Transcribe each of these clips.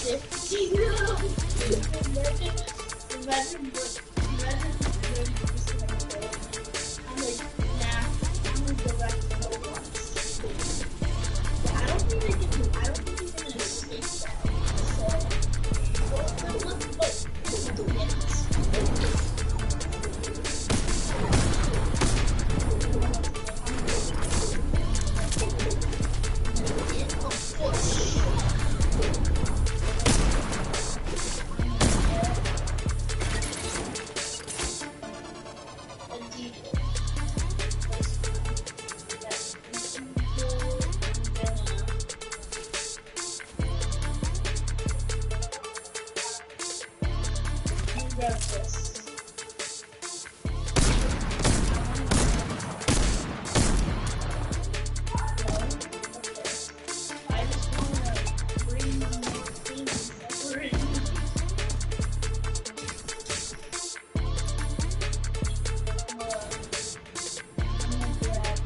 Imagine what, imagine just gonna play. I'm like, nah, I'm gonna go back to Roblox. Yeah, I don't think they can, I don't think they can escape that. So, let's do it. Grab this. I just wanna bring more things that we're in. I'm gonna grab.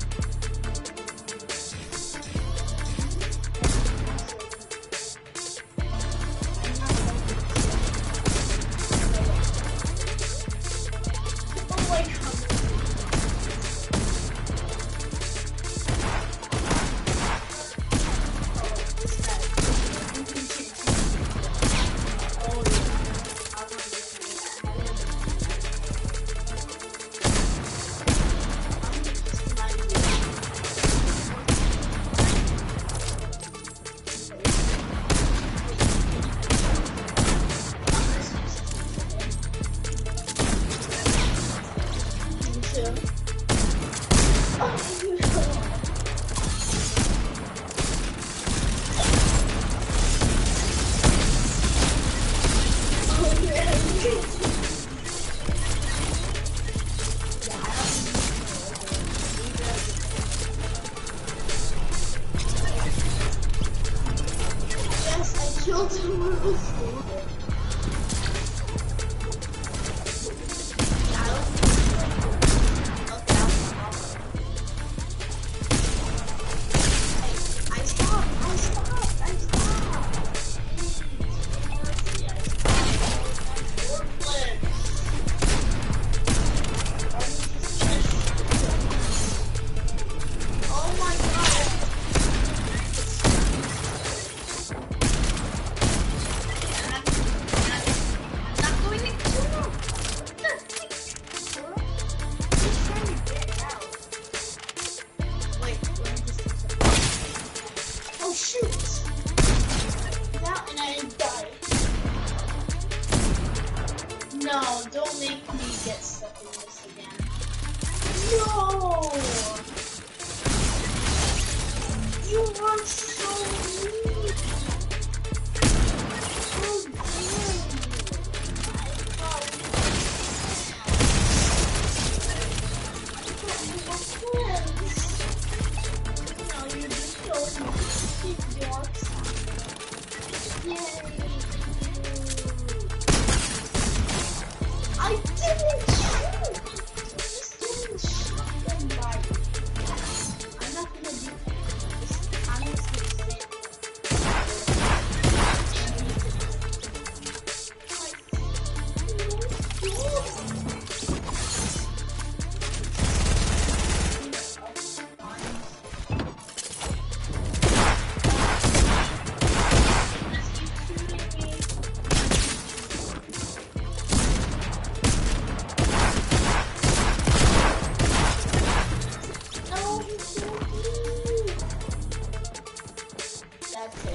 Killed him with a sword. I stopped. Oh my god. Oh shoot! Now and I die. No, don't make me get stuck in this again. No! You are so mean! How dare you! I thought we were friends. No, you just told me to keep your side. Yay! I didn't shoot! I just didn't shoot them by. I'm not gonna do that. I'm just gonna sit. That's it.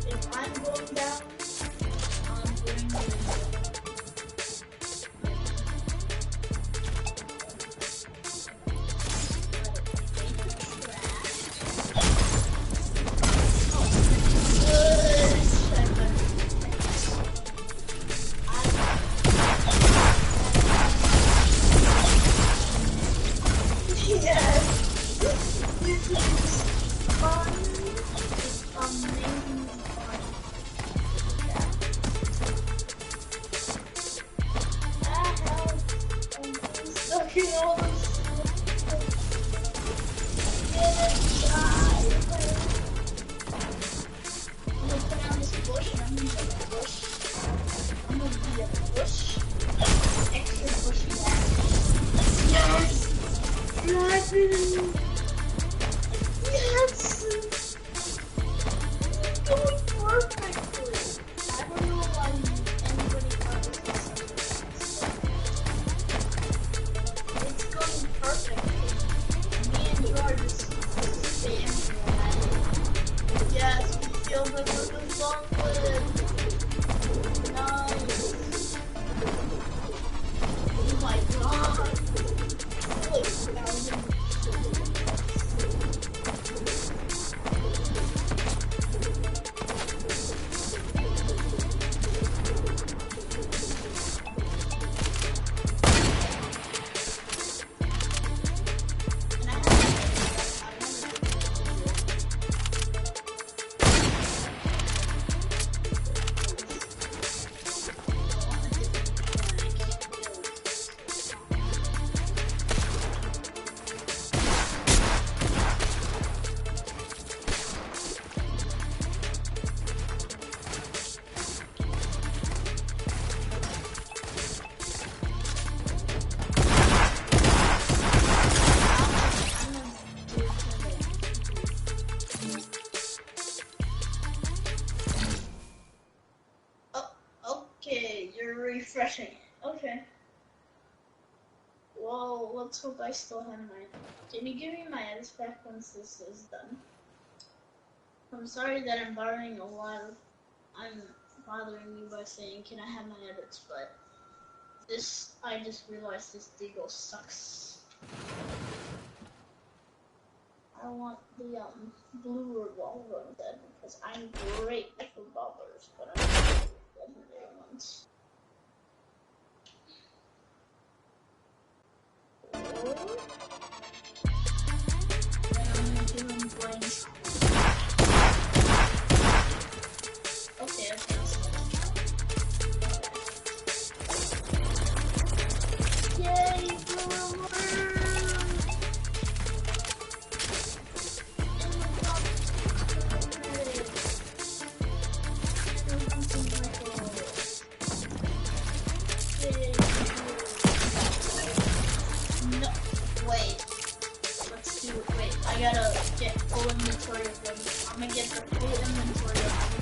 If I'm going down, I'm going to. Yes! This is fun. It's amazing fun. I'm gonna push. I'm gonna be a push. Extra push back. Yes! Dragon! Yes! Going perfectly! I don't know why anybody thought this was such a success. It's going perfectly. Me and you are just spamming at it. Yes, we feel like we're the long live. Nice. Oh my god. Holy 1,000. Okay, you're refreshing. Okay. Well, let's hope I still have mine. Can you give me my edits back once this is done? I'm sorry that I'm borrowing a lot of... I'm bothering you by saying, can I have my edits, but... This, I just realized this deagle sucks. I want the, blue revolver instead, because I'm great with revolvers, but I'm not good with legendary ones. Okay, yay, blue No, wait. Let's do it. Wait, I gotta get full inventory of them. I'm gonna get the full inventory of them.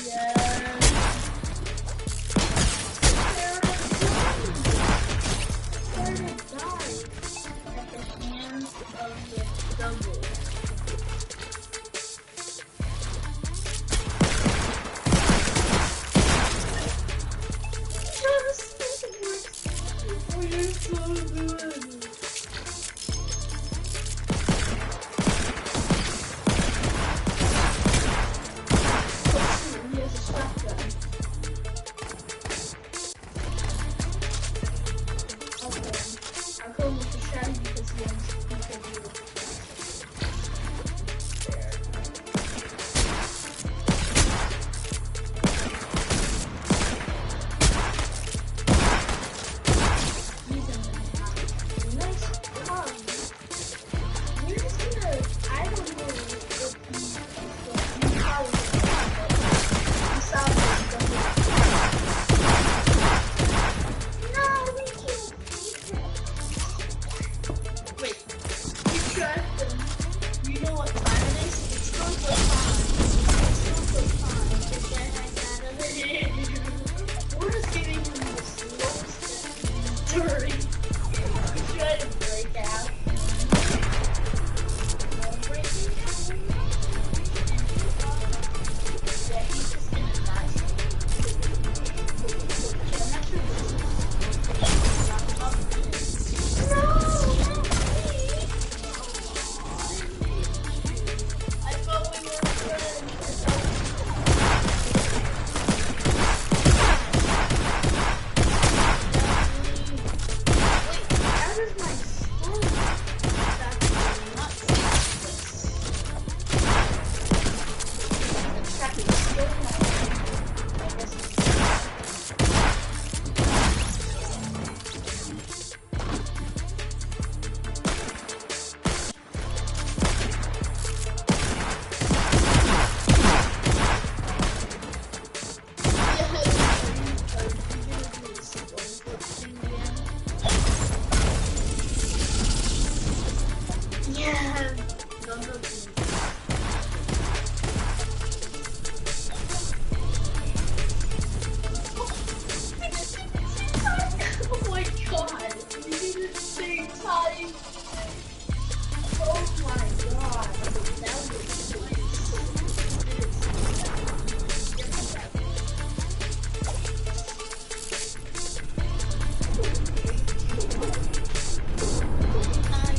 Yes. Where did it die? At the hands of the double. Yeah. Don't go to oh my god. We did it at the same time. Oh my god. That was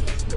nice.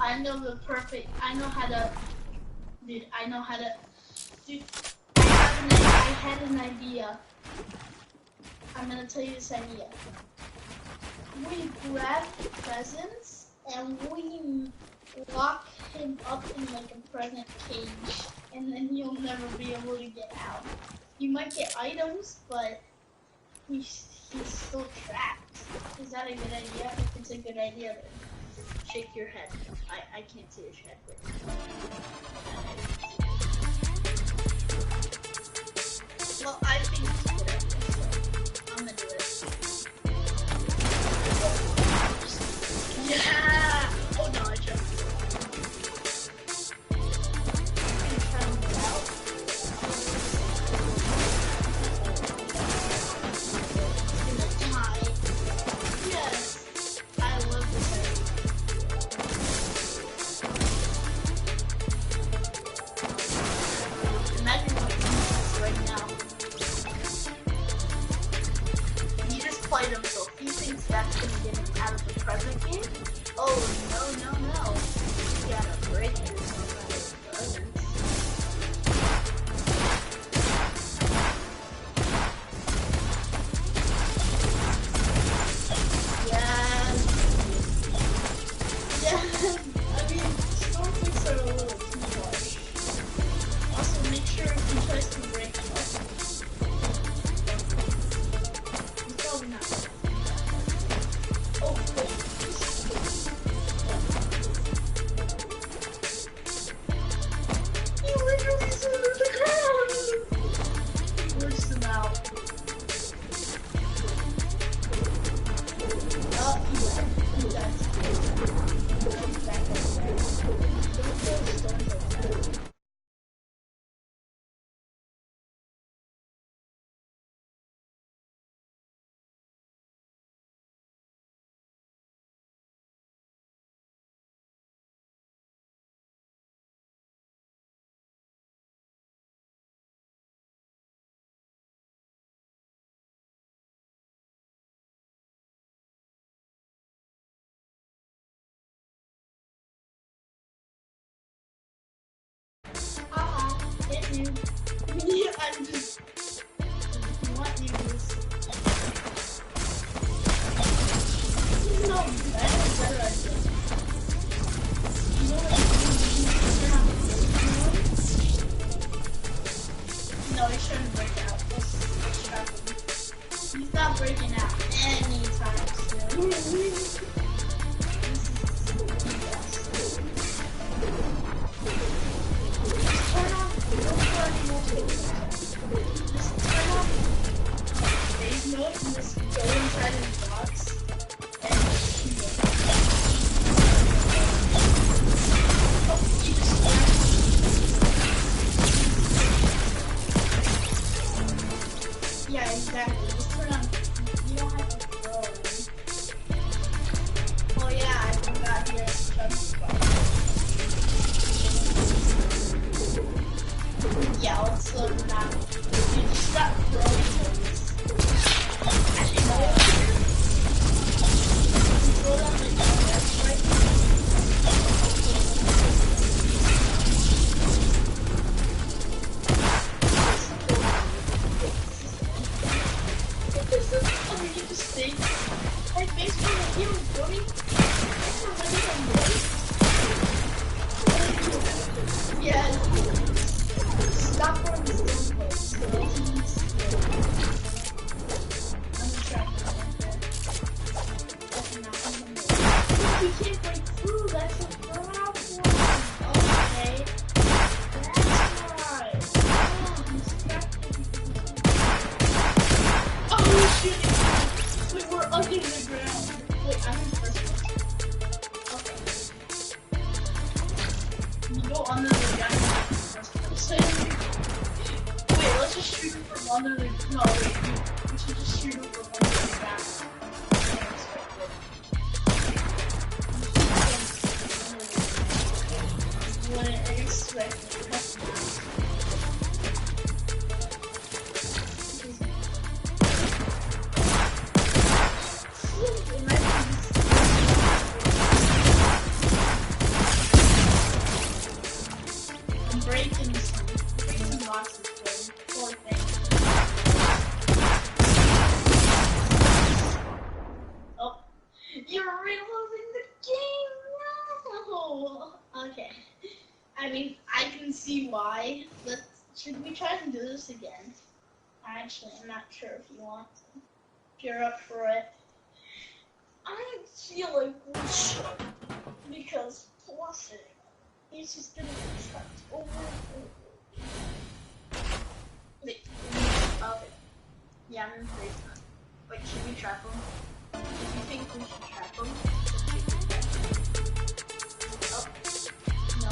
I know the perfect, I know how to, dude, I know how to, dude, I had an idea. I'm gonna tell you this idea. We grab presents and we lock him up in like a present cage, and then you'll never be able to get out. You might get items, but he's still trapped. Is that a good idea? If it's a good idea, then shake your head. I can't see your head. Well, I think it's a good idea, so I'm gonna do it. Yeah! Oh no, I jumped. Hit you. Yeah, I'm just. What you just. No, better idea. You know what no, he shouldn't break out. Let's trap him. He's not breaking out anytime soon. This is you can't break through. That's the problem. Okay. That's right. Oh, I'm distracted. Oh, shit. Wait, we're under the ground. Wait, I'm in first place. Okay. You go under the ground. Wait, let's just shoot him from under the. No, wait. We should just shoot him from under the ground. Wouldn't expect it. I'm breaking boxes. Poor thing. Oh, you're reloading the game. No. Okay. I mean, I can see why. Should we try to do this again? Actually, I'm not sure if you want to. If you're up for it. I feel like we should. Because plus it's just gonna be trapped over and over. Wait. Okay. Yeah, I'm in phase none. Wait, should we trap him? Do you think we should trap him? Oh. No.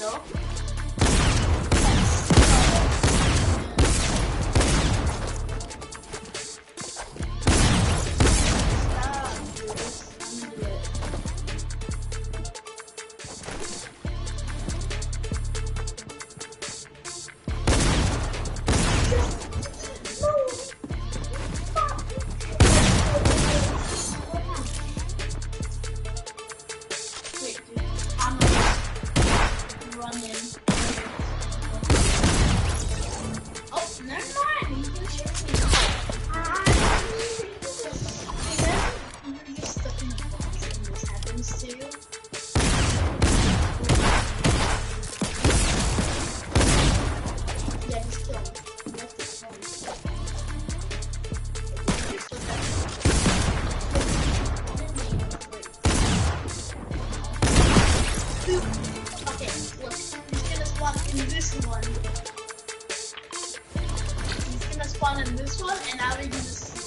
kill. In this one, and now we can just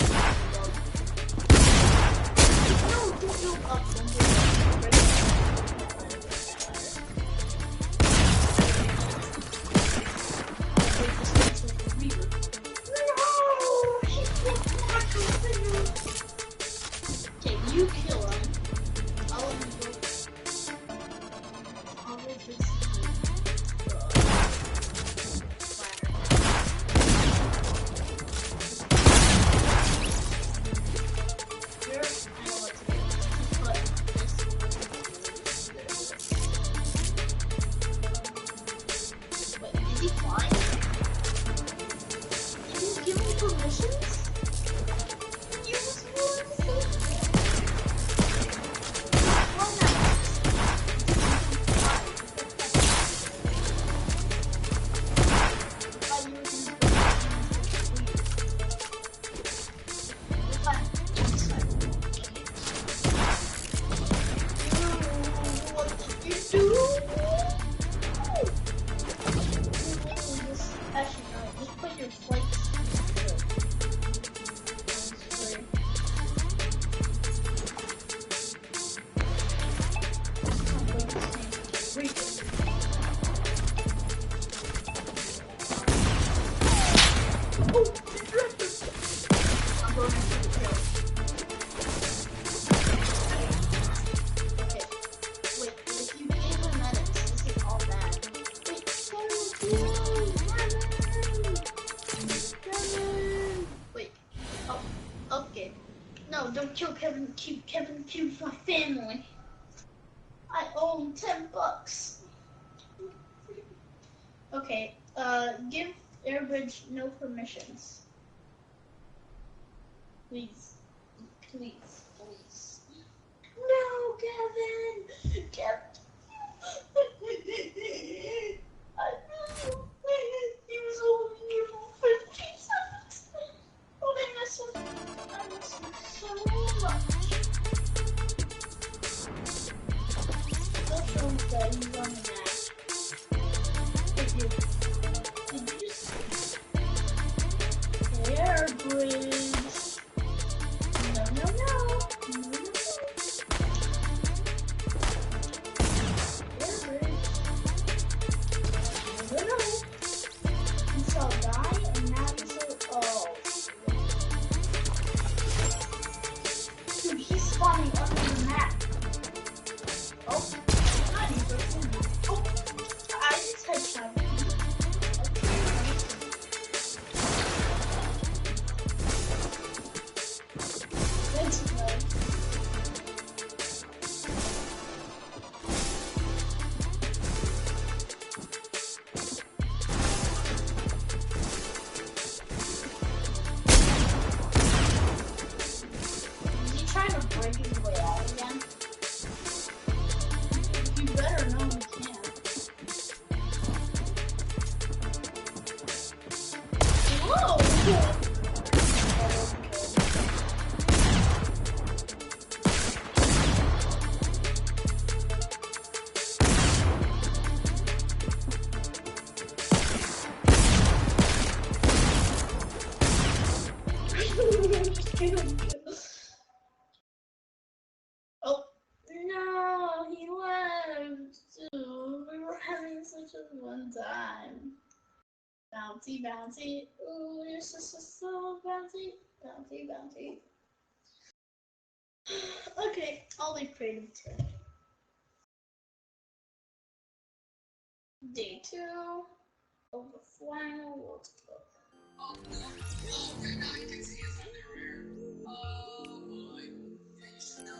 no, don't go up. Okay, you kill him. I'll make this. Don't kill Kevin. Keep Kevin. Keep my family. I owe him $10. Okay. Give Airbridge no permissions. Please. Please. Please. No, Kevin. Kevin. I know. He was only here for 15 seconds. Oh, I miss him. I miss him so much. Don't show him that he's on the map. Did you just... Airbridge. No, no, no. No, no, no. Airbridge. No, no, no. You shall die, and now you shall... Oh. Dude, he's spawning under the map. Oh, not even. Oh, I just headshot him. That's good. Is he trying to break his way out again? You better know he can't. Whoa! Oh no, he left. We were having so one time. Bouncy, bouncy. Ooh, you're so bouncy. Bouncy, bouncy. Okay, I'll leave creative turn. Day 2 of the Flannel World Cup. Oh, okay, now you can see it's under rare. Oh boy. Yeah, you should know.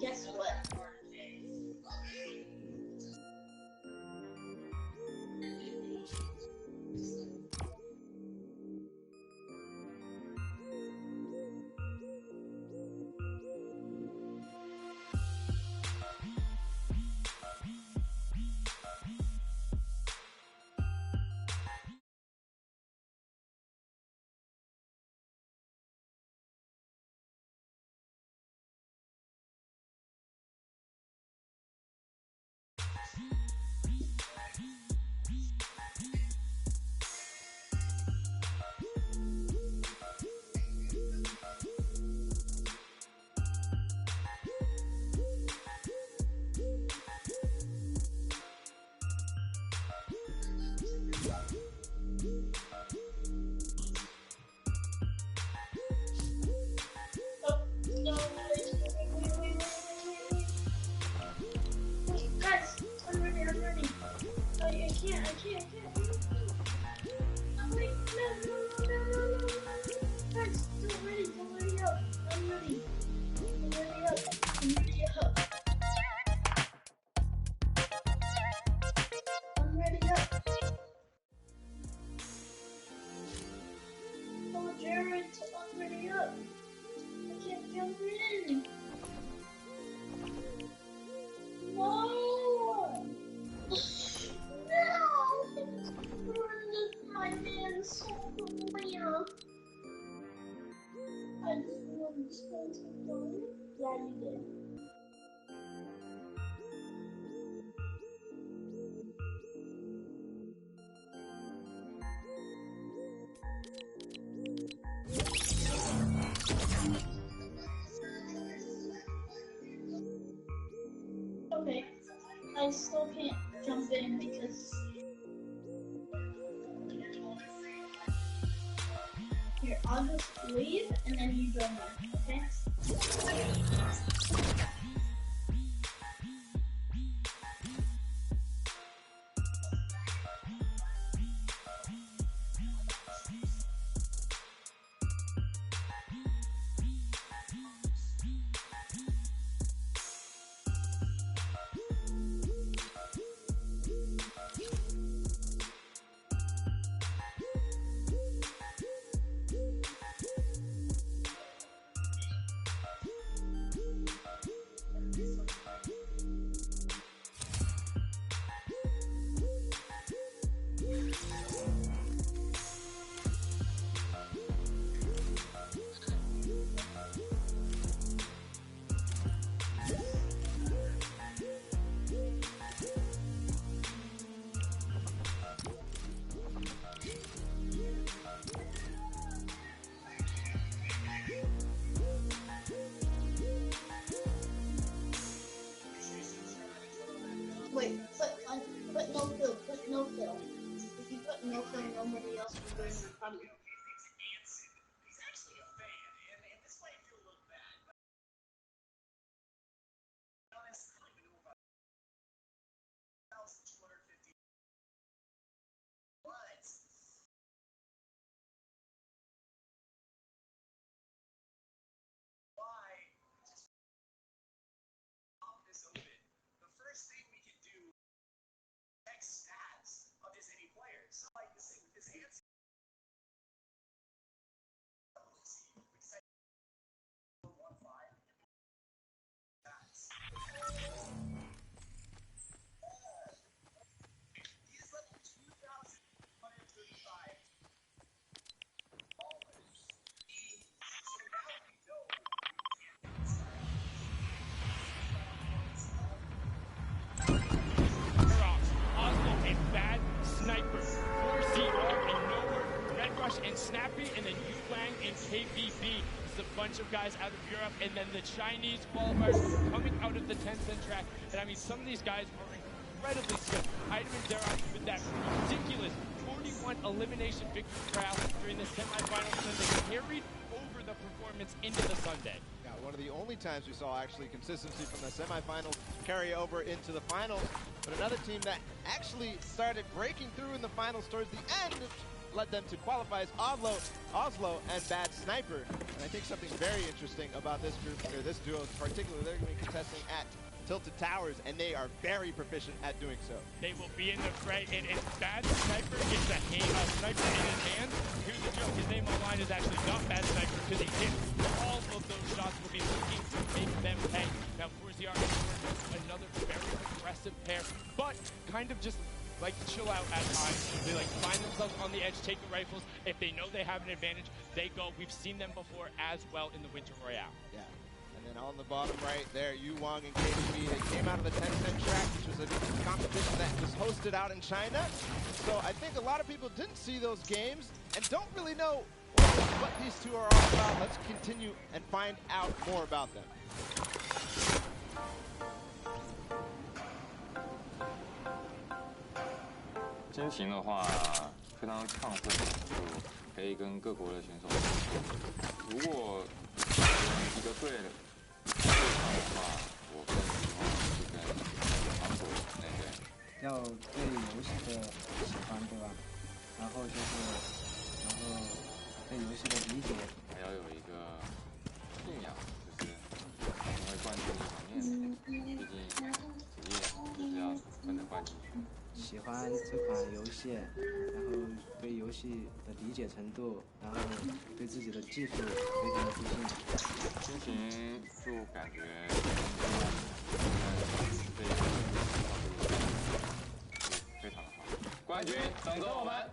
Guess what? Oh, no, wait, guys, I'm ready. I can't. I'm ready. No. Guys, don't ready up. I'm ready. I'm ready up. Oh, Jared, I'm ready up. I can't jump in. No! No! Ruined my man's soul career. I didn't want to spend some time. Yeah, you did. Okay, I still can't jump in because... Here, I'll just leave and then you join me, okay? nobody else was doing the public. And Snappy, and then Yu Wang and KBB. It's a bunch of guys out of Europe, and then the Chinese qualifiers coming out of the Tencent track. And I mean, some of these guys are incredibly skilled. Item and Derek with that ridiculous 41 elimination victory crowd during the semifinals, and they carried over the performance into the Sunday. Yeah, one of the only times we saw actually consistency from the semifinals carry over into the finals. But another team that actually started breaking through in the finals towards the end led them to qualify as Oslo and Bad Sniper. And I think something very interesting about this group, or this duo in particular, they're going to be contesting at Tilted Towers, and they are very proficient at doing so. They will be in the fray, and Bad Sniper gets a sniper in his hand. Here's the joke, his name on the line is actually not Bad Sniper, because he hit all of those shots. Will be looking to make them pay. Now, Forziar is another very aggressive pair, but kind of just like chill out at times. They like find themselves on the edge, take the rifles. If they know they have an advantage, they go. We've seen them before as well in the Winter Royale. Yeah. And then on the bottom right there, Yu Wang and KDB, they came out of the Tencent track, which was a competition that was hosted out in China. So I think a lot of people didn't see those games and don't really know what these two are all about. Let's continue and find out more about them. 先行的话非常亢奋，就可以跟各国的选手。如果一个队对抗的话，我更喜欢是跟韩国那边。要对游戏的喜欢，对吧？然后对游戏的理解，还要有一个信仰，就是因为冠军一方面，毕竟职业就是要奔着冠军去。 喜欢这款游戏，然后对游戏的理解程度，然后对自己的技术非常自信。心情就感觉对非常的好。冠军等着我们。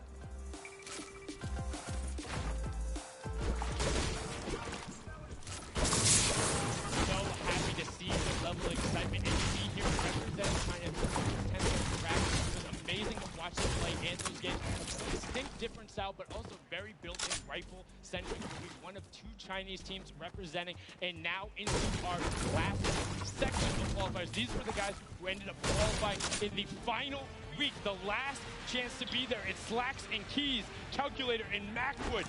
So happy to see the level of excitement and see here representing kind of Tencent track. Amazing to watch them play and those games. A distinct different style, but also very built-in rifle-centric. We're one of two Chinese teams representing, and now into our last section of qualifiers. These were the guys who ended up qualifying in the final week, the last chance to be there. It's Slacks and Keys, Calculator and Macwood,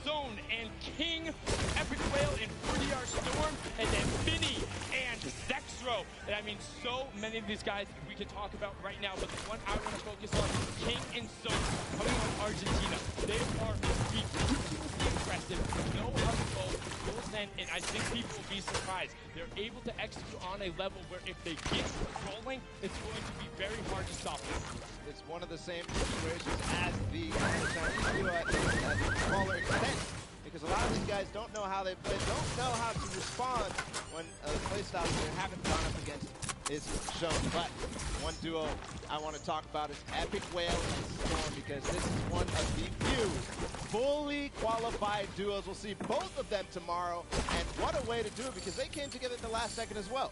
Zone and King, Epic Whale and Fortnite Storm, and then Finny and Zexro. And I mean, so many of these guys we could talk about right now, but the one I want to focus on, King and Zone, coming from Argentina. They are ridiculously aggressive, know how to go full send, and I think people will be surprised. They're able to execute on a level where if they get rolling, it's going to be very hard to stop them. It's one of the same situations as the Chinese duo at a smaller extent, because a lot of these guys don't know how they play, don't know how to respond when a playstyle that they haven't gone up against is shown. But one duo I want to talk about is Epic Whale and Storm, because this is one of the few fully qualified duos. We'll see both of them tomorrow, and what a way to do it, because they came together at the last second as well.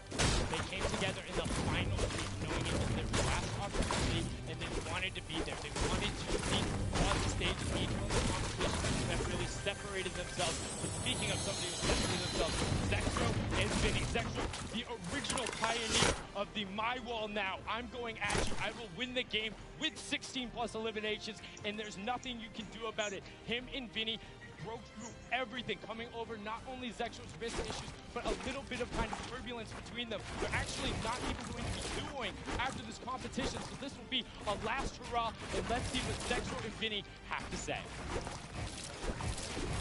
They came together in the final week, knowing it was their last opportunity, and they wanted to be there. They wanted to be on the stage and be one of the competition that really separated themselves. But speaking of somebody who separated themselves, Zexro and Vinny. Zexro, the original Pi pioneer of the my wall now. I'm going at you. I will win the game with 16 plus eliminations, and there's nothing you can do about it. Him and Vinny broke through everything, coming over not only Zexro's wrist issues, but a little bit of kind of turbulence between them. They're actually not even going to be duoing after this competition, so this will be a last hurrah, and let's see what Zexro and Vinny have to say.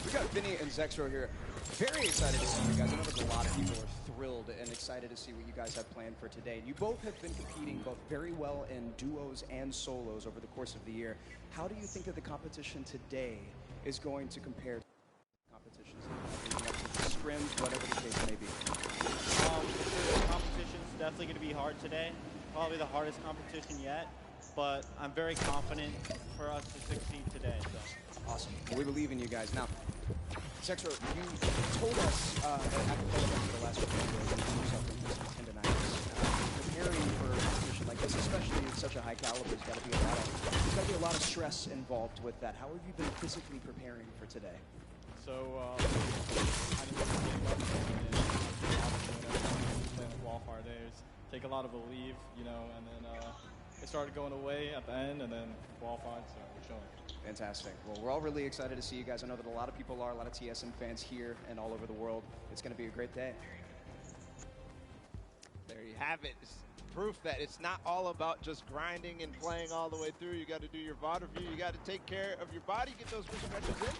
We got Vinny and Zexro here. Very excited to see you guys. I know there's a lot of people are thrilled and excited to see what you guys have planned for today. You both have been competing both very well in duos and solos over the course of the year. How do you think that the competition today is going to compare to competitions scrims, whatever the case may be? The competition's definitely going to be hard today. Probably the hardest competition yet, but I'm very confident for us to succeed today. So. Awesome. Well, we believe in you guys. Now, Zexro, you told us after the last video you suffered some tendonitis. Preparing for a competition like this, especially at such a high caliber, there's got to be a lot of stress involved with that. How have you been physically preparing for today? So, I didn't really qualifier days. Take a lot of a leave, you know, and then it started going away at the end, and then qualified, so we're chilling. Fantastic. Well, we're all really excited to see you guys. I know that a lot of people are, a lot of TSM fans here and all over the world. It's going to be a great day. There you have it. It's proof that it's not all about just grinding and playing all the way through. You got to do your VOD review. You got to take care of your body, get those wrist stretches in.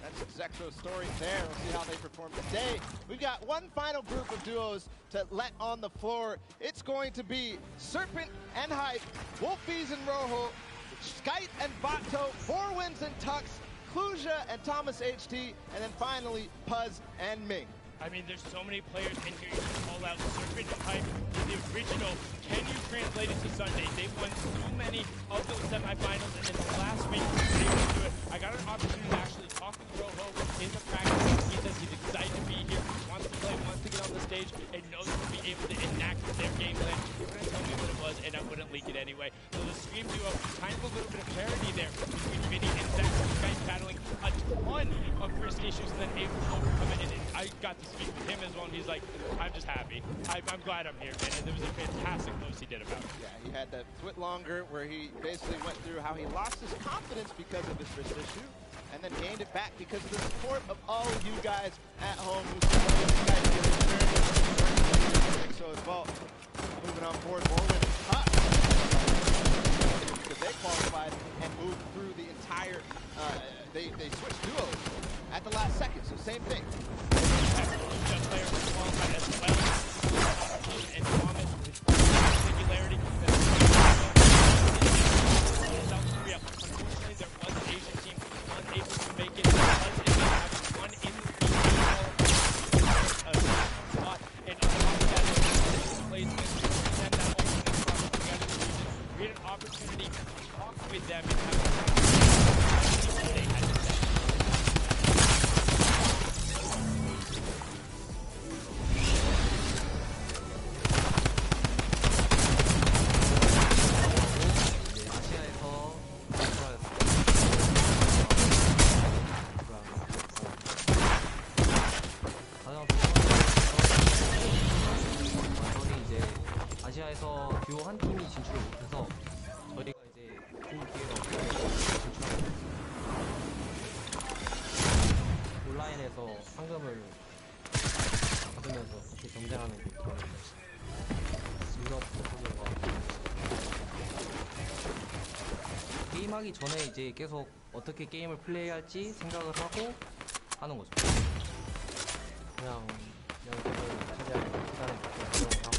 That's Zexro's story there. We'll see how they perform today. We've got one final group of duos to let on the floor. It's going to be Serpent and Hype, Wolfies and Rojo, Skite and Bato, Forwinds and Tux, Kluja and Thomas HT, and then finally Puz and Ming. I mean, there's so many players in here. You can call out Serpent and Hype, the original. Can you translate it to Sunday? They've won so many of those semifinals, and in the last week, they able to do it. I got an opportunity to actually talk with Rojo in the practice. He says he's excited to be here, wants to play, wants to get on the stage, and knows he'll be able to enact their game plan. He wouldn't tell me what it was, and I wouldn't leak it anyway. So the Scream duo, kind of a little bit of parity there between Vinny and Zach. You guys battling a ton of risk issues and then able to overcome it. And I got to speak with him as well, and he's like, I'm just happy. I'm glad I'm here, man. And there was a fantastic post he did about it. Yeah, he had that Twit Longer where he basically went through how he lost his confidence because of his wrist issue, and then gained it back because of the support of all of you guys at home who supported you guys in this journey. So as well, moving on forward, Forward and Tux, because they qualified and moved through the entire, they switched duos at the last second, so same thing. Player qualified as well. And Thomas with singularity. South Korea. Unfortunately, there was an Asian team unable to make it. One in the spot. And on top of that, placement. And that opening across the other region. We had an opportunity to talk with them and have they had to say. 아시아에서 듀오 한 팀이 진출을 못해서 저희가 이제 그 기회가 없어서 진출하고 온라인에서 상금을 받으면서 이렇게 경쟁하는 그런 유럽 소속인과 게임하기 전에 이제 계속 어떻게 게임을 플레이할지 생각을 하고 하는 거죠. 그냥 연습을 최대한 시간을 맞게 활용을 하고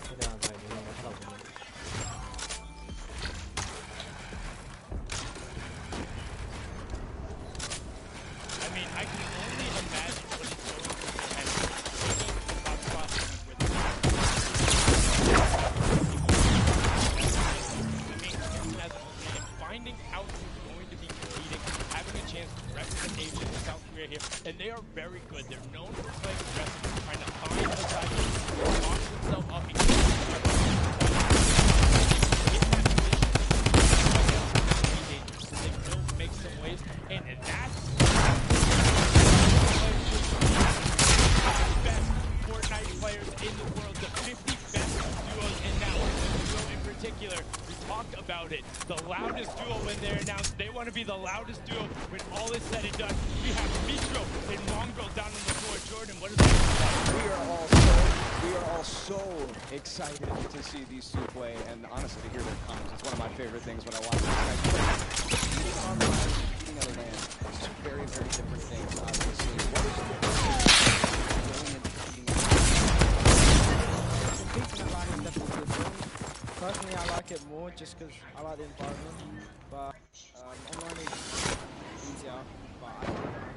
최대한 잘 노력을 하다 보면 I mean, I can only imagine what it's going through and taking the thought process with them. I mean, as a whole, and finding out who's going to be competing, having a chance to represent Asia and South Korea here, and they are very good. They're known for playing aggressive, trying to find a side, launch themselves up, and get that position. They will make some waves, and that's best Fortnite players in the world, the 50 best want to be the loudest duo when all is said and done. We have Mitro and Mongrel down on the floor. Jordan, what is that? We are all so excited to see these two play, and honestly, to hear their comms. It's one of my favorite things when I watch these guys play. Competing online, competing at a LAN, it's two very, very different things, obviously. What is the difference going into competing Competing at LAN is definitely different. Personally, I like it more just because I like the environment, but online is easier, but I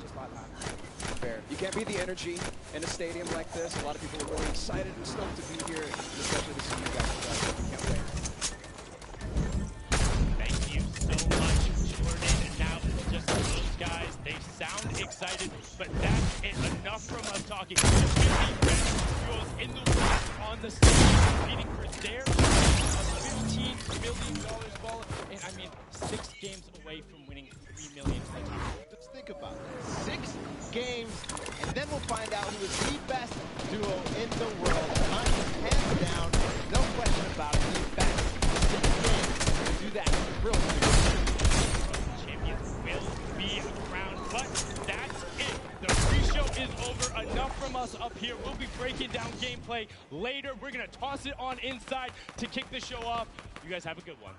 just like LAN. fair? You can't beat the energy in a stadium like this. A lot of people are really excited and stoked to be here, especially to see you guys play. We can't wait. Thank you so much, Jordan. And now just those guys, they sound excited, but that's it. Enough from us talking. The 50 best duos in the world on the stage competing for their $15 million ball. And I mean, 6 games away from winning $3 million. Just think about it. 6 games, and then we'll find out who is the best duo in the world. Hands down, no question about it. The best 6 games to do that real quick. Champions will be crowned, but that's it. The pre-show is over. Enough from us up here. We'll be breaking down gameplay later. We're going to toss it on inside to kick the show off. You guys have a good one.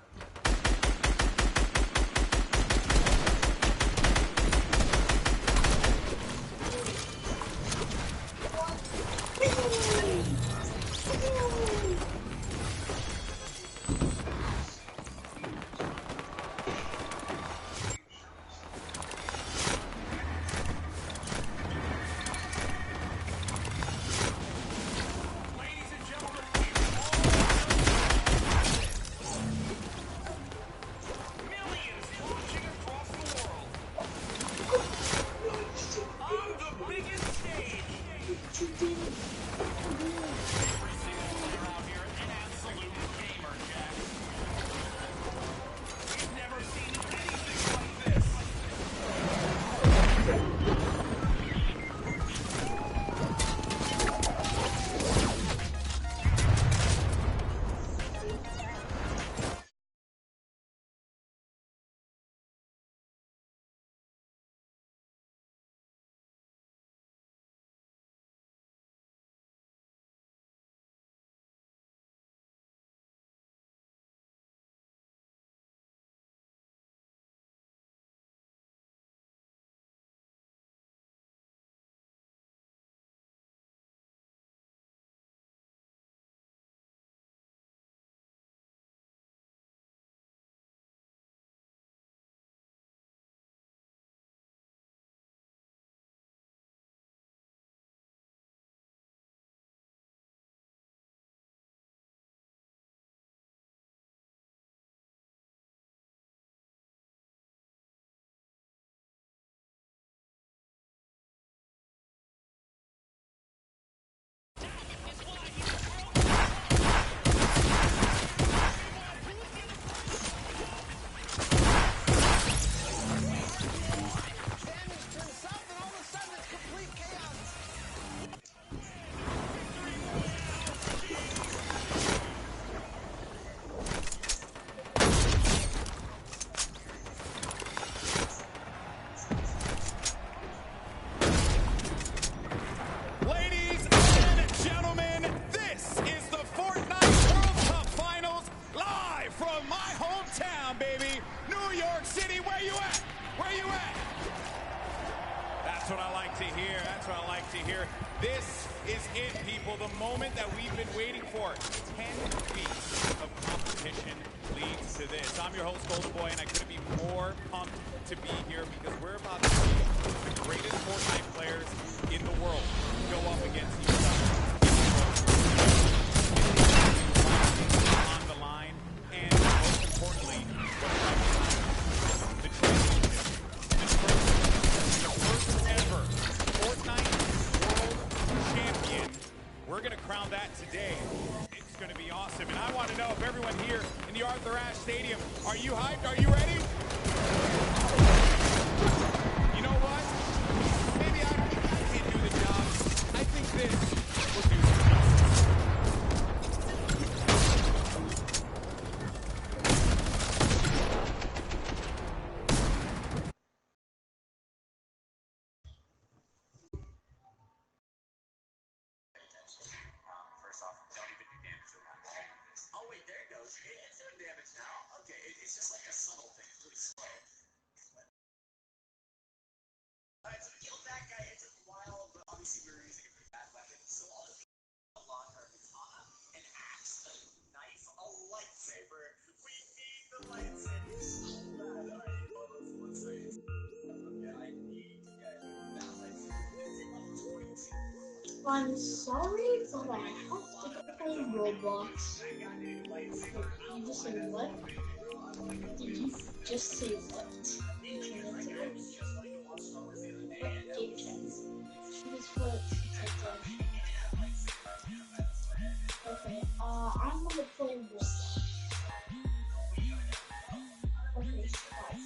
Ladies and gentlemen, this is the Fortnite World Cup Finals, live from my hometown, baby, New York City. Where you at? Where you at? That's what I like to hear. That's what I like to hear. This is it, people. The moment that we've been waiting for. 10 weeks of competition leads to this. I'm your host, Golden Boy, and I couldn't be more pumped to be here because we're about to see the greatest Fortnite players in the world go up against each other. On the line, and most importantly, the championship. The first ever Fortnite World Champion. We're going to crown that today. It's going to be awesome. And I want to know if everyone here in the Arthur Ashe Stadium, are you hyped? Are you ready? You know what? Maybe I can't do the job. I think this will do the job. It's doing damage now. Okay, it's just like a subtle thing. It's really slow. Alright, so to kill that guy, it took a while, but obviously we were using a pretty bad weapon. So all the things unlock are katana, an axe, a knife, a lightsaber. We need the lightsaber so bad. Alright, let's say okay, I need to get that lightsaber. It's in level 22. I'm sorry, but I have to go play Roblox. Wait, did you just say what? Did you just say what? You turned into it? What game chat? She was what? Okay, I'm gonna play Roblox. Okay, bye.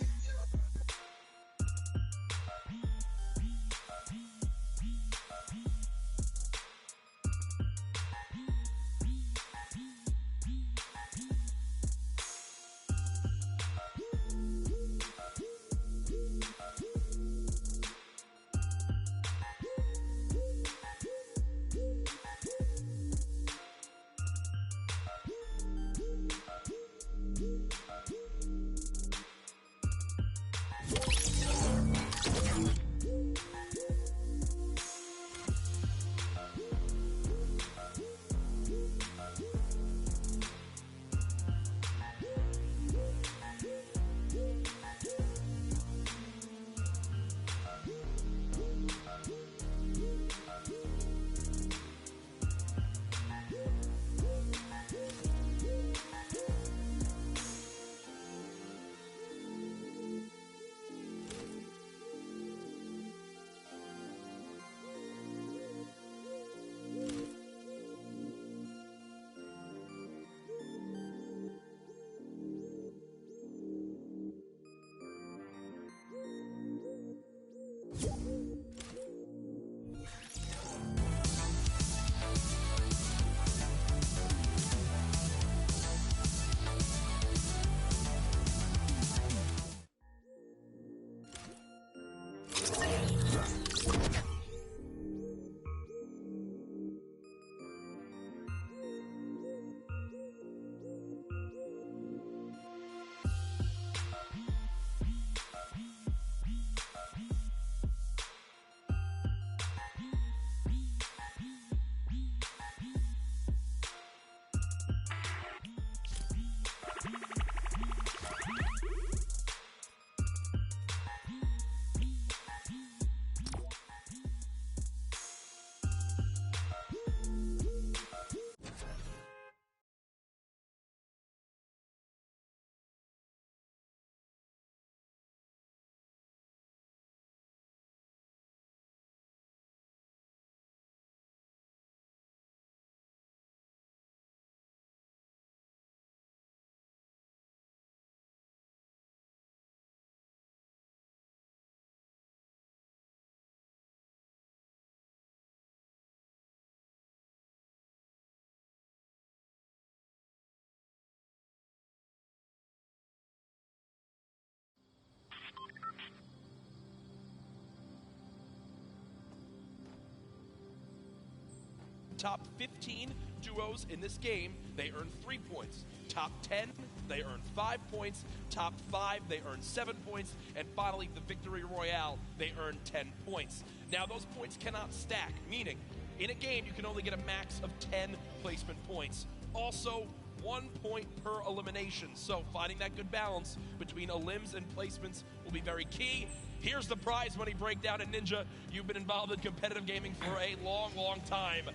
Top 15 duos in this game, they earn 3 points. Top 10, they earn 5 points. Top 5, they earn 7 points. And finally, the Victory Royale, they earn 10 points. Now, those points cannot stack, meaning in a game, you can only get a max of 10 placement points. Also, 1 point per elimination. So finding that good balance between elims and placements will be very key. Here's the prize money breakdown. And Ninja, you've been involved in competitive gaming for a long, long time.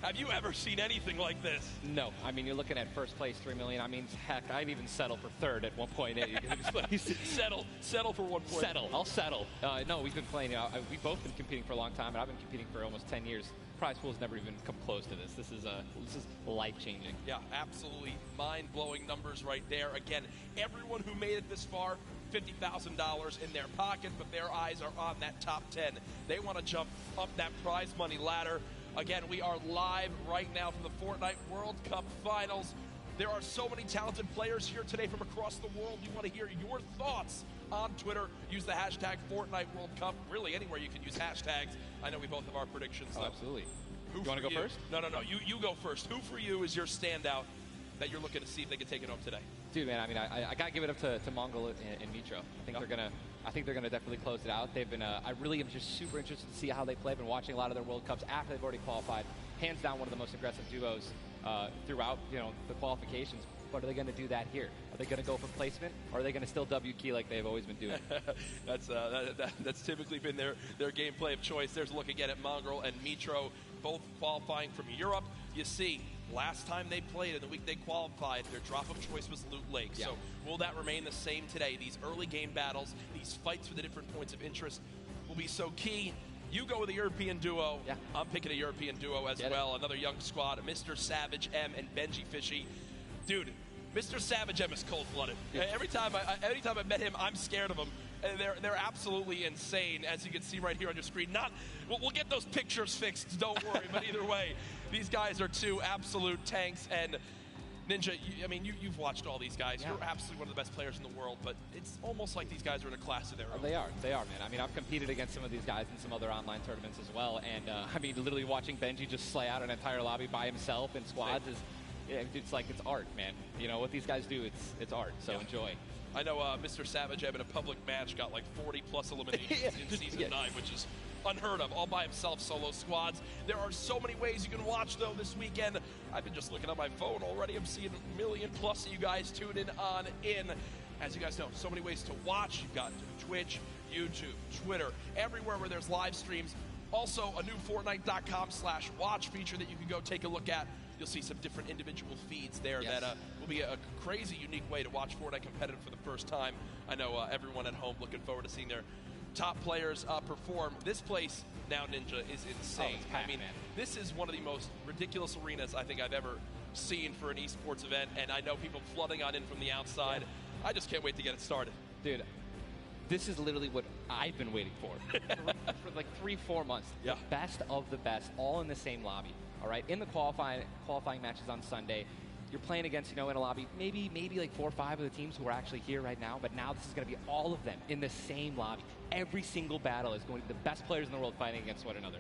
Have you ever seen anything like this? No. I mean, you're looking at first place, $3 million. I mean, heck, I'd even settle for third at 1.8. settle for 1 point. Settle. I'll settle. No, we've been playing. We've both been competing for a long time, and I've been competing for almost 10 years. Prize pool's never even come close to this. This is life-changing. Yeah, absolutely mind-blowing numbers right there. Again, everyone who made it this far, $50,000 in their pocket, but their eyes are on that top 10. They want to jump up that prize money ladder. Again, we are live right now from the Fortnite World Cup Finals. There are so many talented players here today from across the world. We want to hear your thoughts on Twitter. Use the hashtag Fortnite World Cup. Really, anywhere you can use hashtags. I know we both have our predictions. Oh, absolutely. Who you want to go first? No. You go first. Who for you is your standout that you're looking to see if they can take it home today? Dude, man, I mean, I gotta give it up to Mongol and Mitro. I think they're gonna definitely close it out. They've been, I really am just super interested to see how they play. I've been watching a lot of their World Cups after they've already qualified. Hands down, one of the most aggressive duos throughout, the qualifications. But are they going to do that here? Are they going to go for placement, or are they going to still W key like they've always been doing? That's typically been their gameplay of choice. There's a look again at Mongrel and Mitro, both qualifying from Europe. You see, last time they played, in the week they qualified, their drop of choice was Loot Lake. Yeah. So will that remain the same today? These early game battles, these fights for the different points of interest will be so key. You go with a European duo. Yeah. I'm picking a European duo as well. Another young squad, Mr. Savage M and Benji Fishy. Dude, Mr. Savage M is cold-blooded. Every time I met him, I'm scared of him. They're absolutely insane, as you can see right here on your screen. We'll get those pictures fixed, don't worry. But either way, these guys are two absolute tanks. And Ninja, you've watched all these guys. Yeah. You're absolutely one of the best players in the world. But it's almost like these guys are in a class of their own. They are, man. I mean, I've competed against some of these guys in some other online tournaments as well. And, literally watching Benji just slay out an entire lobby by himself in squads is... Yeah, it's like it's art, man. What these guys do, it's art. So enjoy. I know Mr. Savage in a public match got like 40+ eliminations in Season 9, which is unheard of, all by himself, solo squads. There are so many ways you can watch, though, this weekend. I've been just looking on my phone already. I'm seeing 1 million+ of you guys tune in. As you guys know, so many ways to watch. You've got Twitch, YouTube, Twitter, everywhere where there's live streams. Also, a new Fortnite.com/watch feature that you can go take a look at. You'll see some different individual feeds there that will be a crazy, unique way to watch Fortnite competitive for the first time. I know everyone at home looking forward to seeing their top players perform. This place now, Ninja, is insane. Oh, it's packed, man. This is one of the most ridiculous arenas I think I've ever seen for an esports event, and I know people flooding on in from the outside. I just can't wait to get it started. Dude, this is literally what I've been waiting for like 3-4 months. Yeah. The best of the best, all in the same lobby. All right, in the qualifying matches on Sunday, you're playing against, in a lobby, maybe like 4 or 5 of the teams who are actually here right now, but now this is going to be all of them in the same lobby. Every single battle is going to be the best players in the world fighting against one another.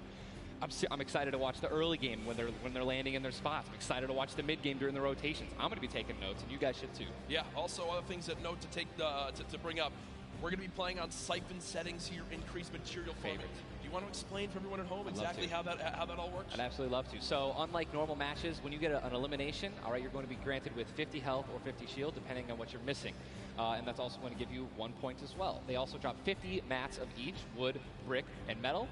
I'm excited to watch the early game when they're landing in their spots. I'm excited to watch the mid game during the rotations. I'm going to be taking notes, and you guys should too. Yeah. Also, other things that note to take to bring up. We're going to be playing on siphon settings here, increased material farming. Do you want to explain for everyone at home exactly how that all works? I'd absolutely love to. So unlike normal matches, when you get an elimination, all right, you're going to be granted with 50 health or 50 shield, depending on what you're missing. And that's also going to give you 1 point as well. They also drop 50 mats of each, wood, brick, and metal.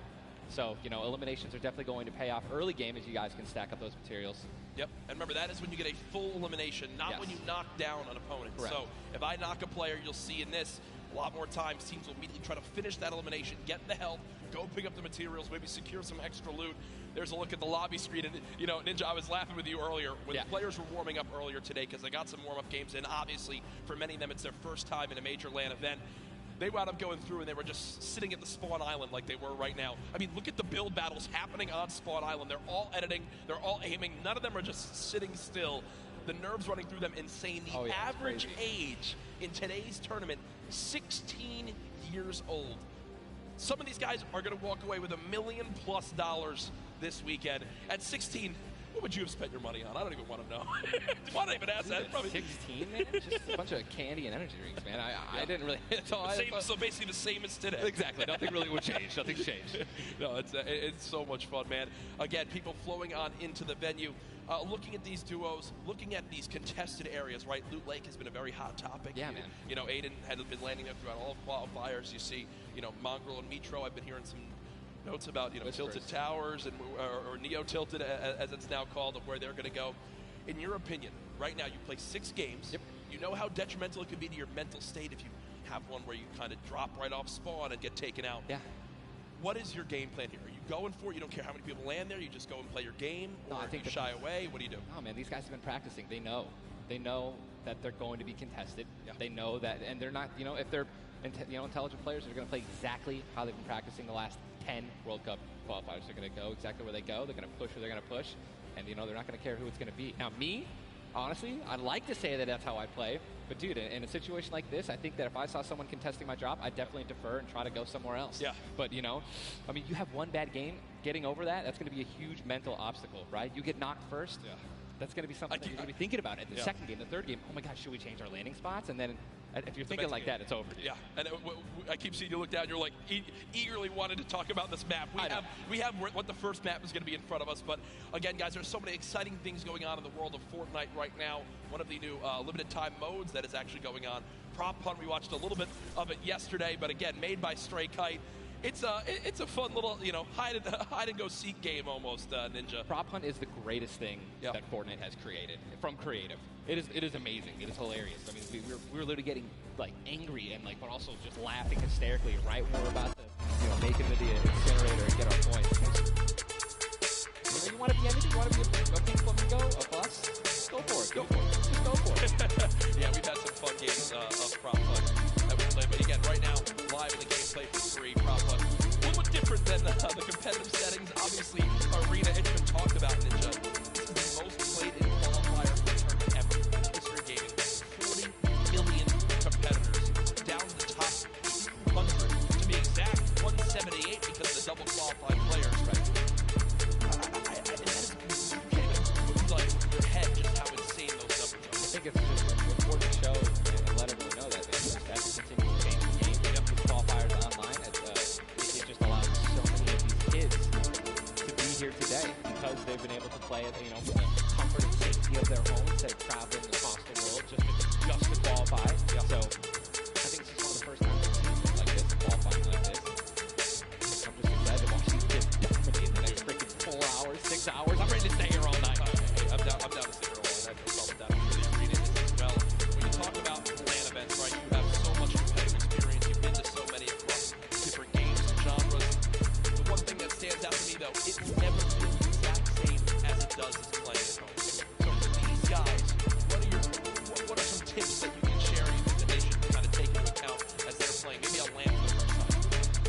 So, eliminations are definitely going to pay off early game as you guys can stack up those materials. Yep, and remember, that is when you get a full elimination, not when you knock down an opponent. Correct. So if I knock a player, you'll see in this, a lot more times teams will immediately try to finish that elimination, get the health, go pick up the materials, maybe secure some extra loot. There's a look at the lobby screen, and Ninja, I was laughing with you earlier when the players were warming up earlier today because they got some warm-up games in. Obviously, for many of them, it's their first time in a major LAN event. They wound up going through and they were just sitting at the spawn island like they were right now. I mean, look at the build battles happening on spawn island. They're all editing, they're all aiming. None of them are just sitting still. The nerves running through them insane. The average age in today's tournament, 16 years old. Some of these guys are going to walk away with $1 million+ this weekend. At 16, what would you have spent your money on? I don't even want to know. Why did I even ask that? Probably 16, man? Just a bunch of candy and energy drinks, man. I didn't really... So basically the same as today. Exactly. Nothing really would change. Nothing's changed. No, it's so much fun, man. Again, people flowing on into the venue, looking at these duos, looking at these contested areas, right? Loot Lake has been a very hot topic. Yeah, man. Aiden had been landing there throughout all qualifiers. You see, Mongrel and Mitro, I've been hearing some notes about tilted towers and or neo tilted as it's now called, of where they're going to go. In your opinion, right now you play 6 games. Yep. You know how detrimental it can be to your mental state if you have one where you kind of drop right off spawn and get taken out. Yeah. What is your game plan here? Are you going for it? You don't care how many people land there. You just go and play your game, or I think you shy away. What do you do? No, man. These guys have been practicing. They know that they're going to be contested. Yeah. They know that, and they're not. If they're intelligent players, they're going to play exactly how they've been practicing the last 10 World Cup qualifiers. They're going to go exactly where they go. They're going to push where they're going to push, and they're not going to care who it's going to be. Now, me, honestly, I'd like to say that that's how I play, but dude, in a situation like this, I think that if I saw someone contesting my drop, I'd definitely defer and try to go somewhere else. Yeah. But you have one bad game, getting over that's going to be a huge mental obstacle, right? You get knocked first. Yeah. That's going to be something that you're going to be thinking about at the second game, the third game. Oh my gosh, should we change our landing spots? And then if you're thinking like that, it's over. Yeah, and I keep seeing you look down. You're like eagerly wanted to talk about this map. We have what the first map is going to be in front of us. But again, guys, there's so many exciting things going on in the world of Fortnite right now. One of the new limited time modes that is actually going on. Prop Hunt, we watched a little bit of it yesterday, but again, made by Stray Kite. It's a fun little, hide and go seek game almost, Ninja. Prop Hunt is the greatest thing that Fortnite has created from creative. It is amazing. It is hilarious. I mean, we were literally getting like angry and but also just laughing hysterically right when we're about to make it into the incinerator and get our points. You want to be anything? You want to be a pink flamingo, a bus? Go for it. Just go for it. Yeah, we've had some fun games of Prop Hunt that we played. But again, right now, live in the gameplay for free, Prop Hunt. A little bit different than the competitive settings. Obviously, Arena, it's been talked about, Ninja. This is the most played in qualifier for a tournament ever in history of gaming. 40 million competitors, down to the top 200. To be exact, 178 because of the double qualified players, right? I think it's just important to show and let everyone know that as we continue to change the game, with qualifiers online, it just allows so many of these kids to be here today because they've been able to play it, from the comfort and safety of their home instead of traveling across the world just to qualify. So I think this is one of the first times we've seen like this, qualifying like this. I'm just excited to watch these kids dominate the next freaking 4 hours, 6 hours. I'm ready to stay here all night. I'm down to stay here all night. I feel solid down to the arena as well. When you talk about LAN events, right, you have so much competitive experience. You've been to so many across different games and genres. The one thing that stands out to me, though, it never feels the exact same as it does as playing at home. So for these guys, what are some tips that you can share that they should kind of take into account as they're playing? Maybe I'll land for the first time.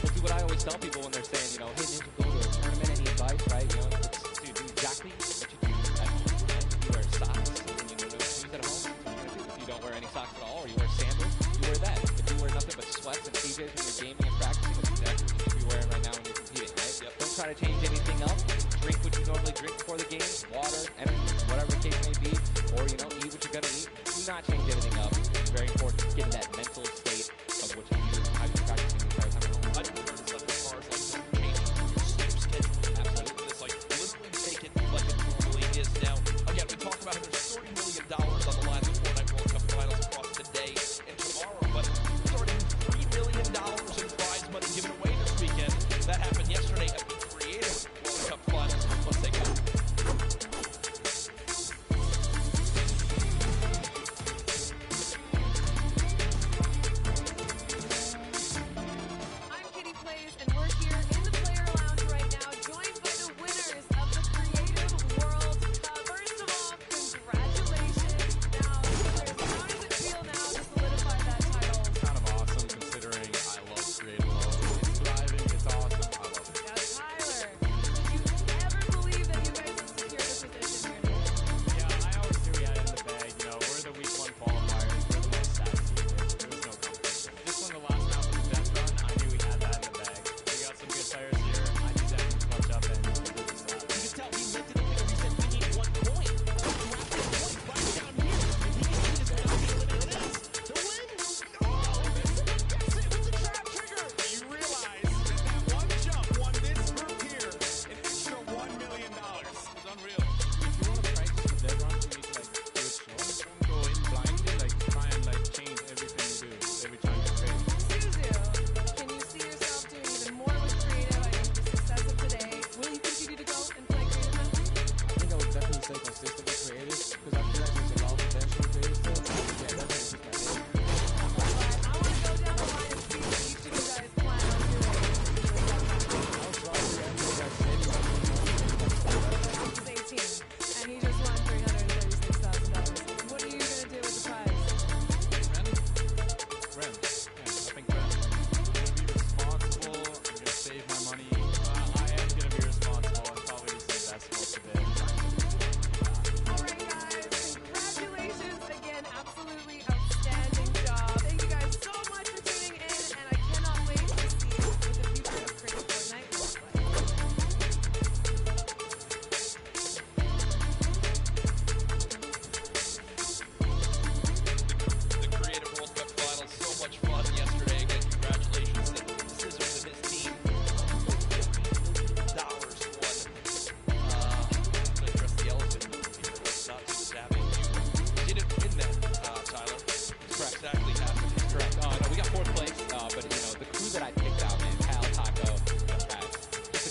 Well, do what I always tell people when they're saying, hey, Ninja, go to a tournament, any advice, right? To do exactly what you do at home. Right? If you wear socks and you do shoes at home, if you don't wear any socks at all, or you wear sandals, you wear that. If you wear nothing but sweats and PJs when you're gaming and practicing, that's exactly what you should be wearing right now when you're competing, right? Yep. Don't try to change anything else. Drink what you normally drink before the game, water, energy, whatever the case may be, or, eat what you're going to eat. Do not change anything up. It's very important to get in that mental state of what you do and how you're practicing the entire time at home. I've heard stuff as far as changing your sleep schedule. Absolutely. It's literally take it like it normally is now. Again, we talk about it. There's $30 million on the line of the Fortnite World Cup Finals across today and tomorrow, but there's already $3 million in prize money given away this weekend. That happened yesterday at the Creative World Cup Finals. Let's take a look.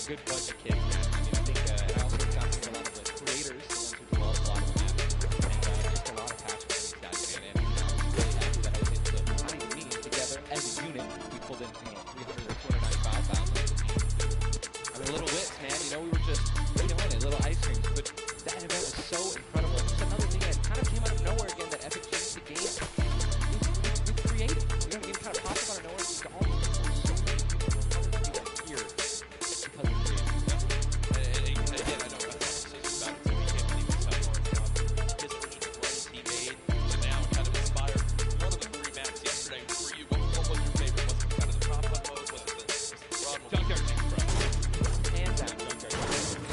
good bunch of kids, man. I mean, I think, and I also got to meet a lot of the creators, the ones who developed a lot of the maps, and just a lot of passion for these guys, man. And I'm really happy that I was able to, not even me, together as a unit, we pulled in, 300 or 295,000 as a team. I mean, little wits, man. We were just killing it, little ice creams. But that event was so incredible. Just another thing that kind of came out of nowhere again that Epic changed the game. It's creative. You know what I mean? Kind of popped up out of nowhere. Just all the people, so many people were other people here because of creative. And again, I know I talked to Sis about it, so we can't believe it's how far from his original runs he made to now kind of inspired one of the 3 maps yesterday. For you, what was your favorite? Was it kind of the prop hunt mode? Was it the run? Junkyard King, bro. Hands down, Junkyard King.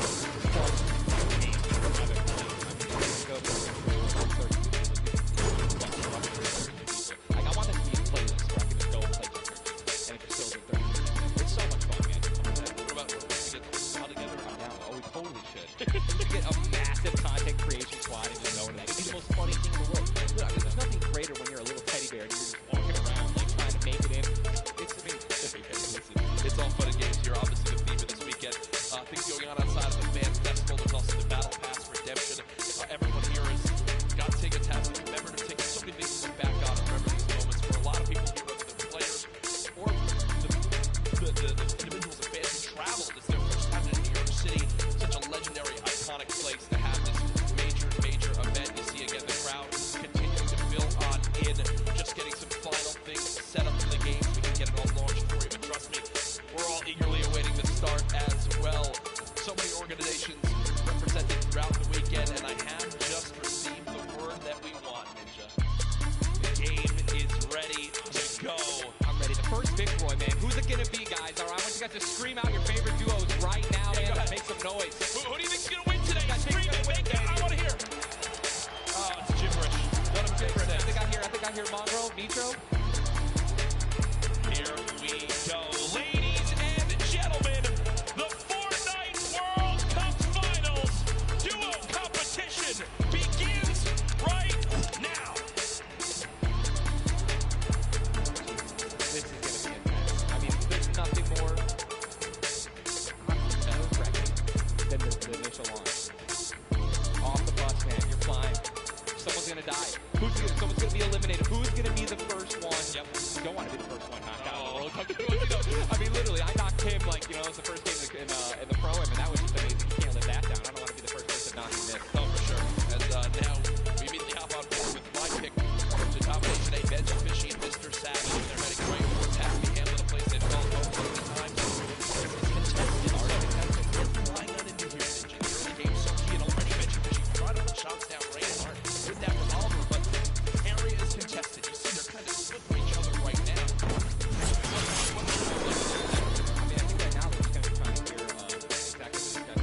Like, I want that to be a playlist where I can just go and play Junkyard King, and it just fills with 30 minutes. It's so much fun, man. What about when we get the squad together? I'm down. Oh, we totally should. We should get a massive content creation squad and just go to that. It'd be the most funny thing in the world. Look, I mean, there's nothing greater when you're a little teddy bear and you're just walking around, like, trying to make it in. It's all fun and games here. Obviously, the theme of this weekend. Things going on outside of the fan festival. There's also the Battle Pass redemption. Everyone here has got tickets, has commemorative tickets. So many things to look back on and remember these moments. For a lot of people here, whether they're players or the individuals and fans who traveled, it's their first time in New York City. Such a legendary, iconic place to have this major event. You see again the crowd continuing to fill on in, just getting some final things set up for the games. We can get it all launched for you, but trust me, we're all eagerly awaiting the start as well. So many organizations represented throughout the weekend, and I have just received the word that we want, Ninja. The game is ready to go. I'm ready. The first Victroy, man. Who's it gonna be, guys? All right, I want you guys to scream out your favorite duos right now, man. Make some noise. Who do you think's gonna win today? Scream it, make it. I want to hear. Oh, it's gibberish. Let him gibberish. I think I hear Mongrel, Nitro. Here we go. Ladies and gentlemen, the Fortnite World Cup Finals duo competition begins right now. This is going to be intense. I mean, there's nothing more nerve-wracking than the initial launch. Off the bus, man. You're flying. Someone's going to die. Someone's going to be eliminated. Who's going to be the first one? Yep. You don't want to be the first one knocked out. I mean, literally, I knocked him, like, it was the first game in the Pro-Am, and that was just amazing. You can't live that down. I don't want to be the first person knocking this. Oh, for sure. And now we immediately hop on board with my pick to top 8 today. Benji Fishy and Mr. Savage. They're heading right towards Happy Hamlet, a place they've called home for the time. They're flying on into here, Ninja. The early game so key, and already Benji Fishy trying to put shots down Reinhardt with that revolver, but the area is contested. You see they're kind of split for each other right now. I mean, I think right now they're just going to be trying to hear exactly what these guys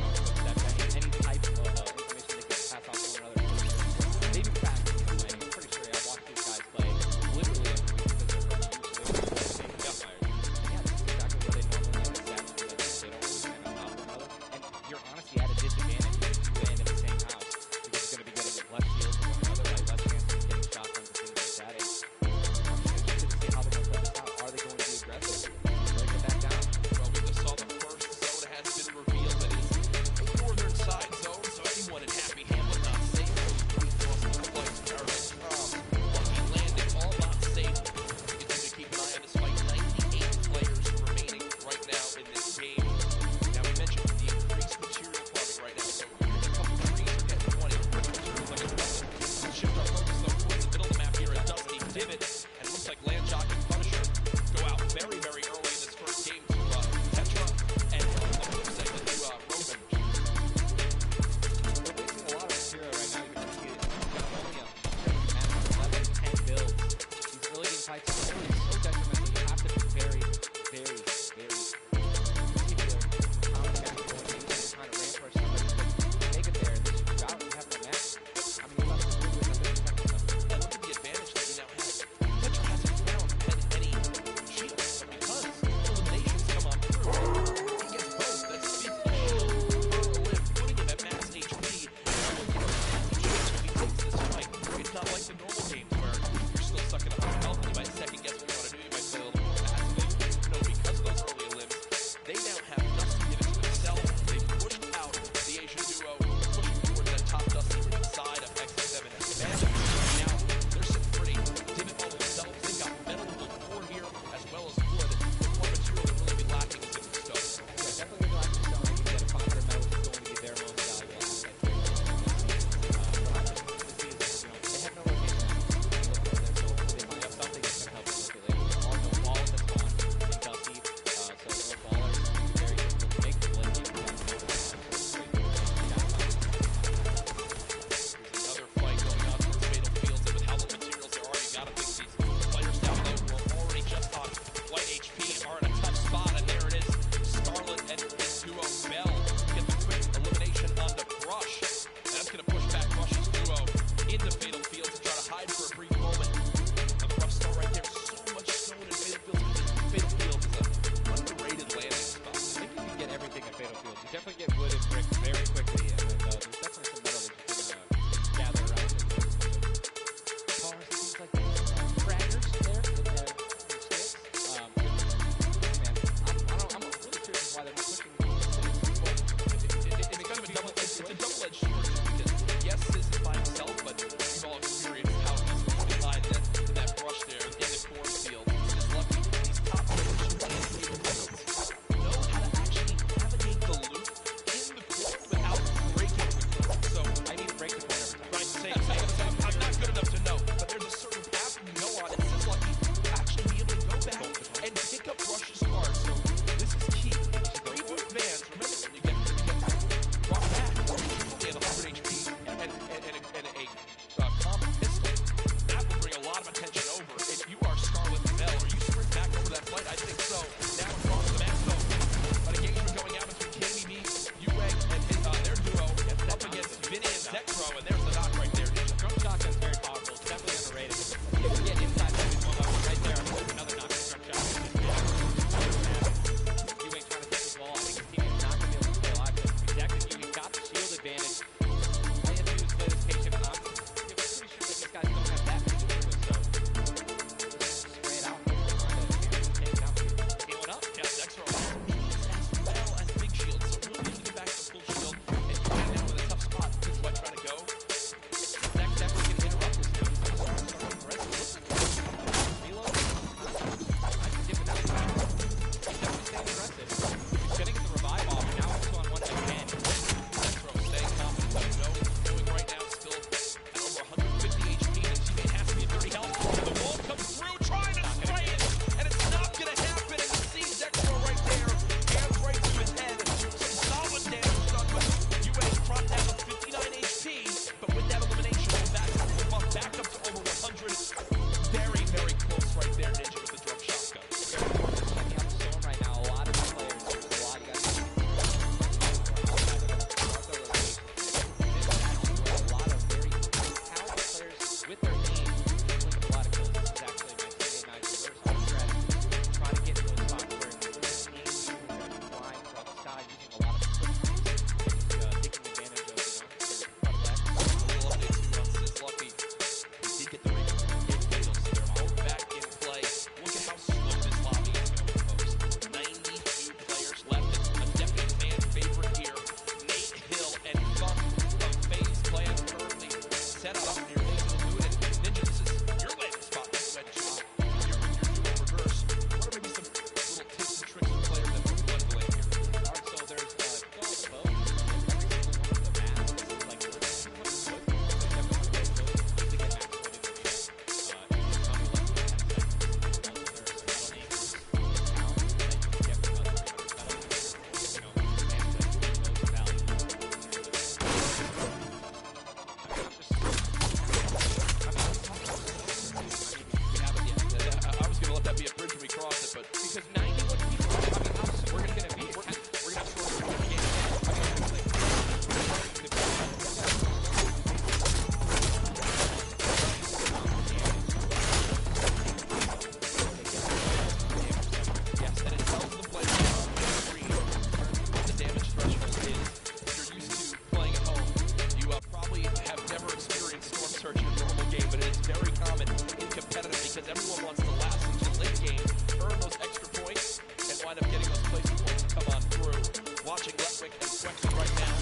question right now.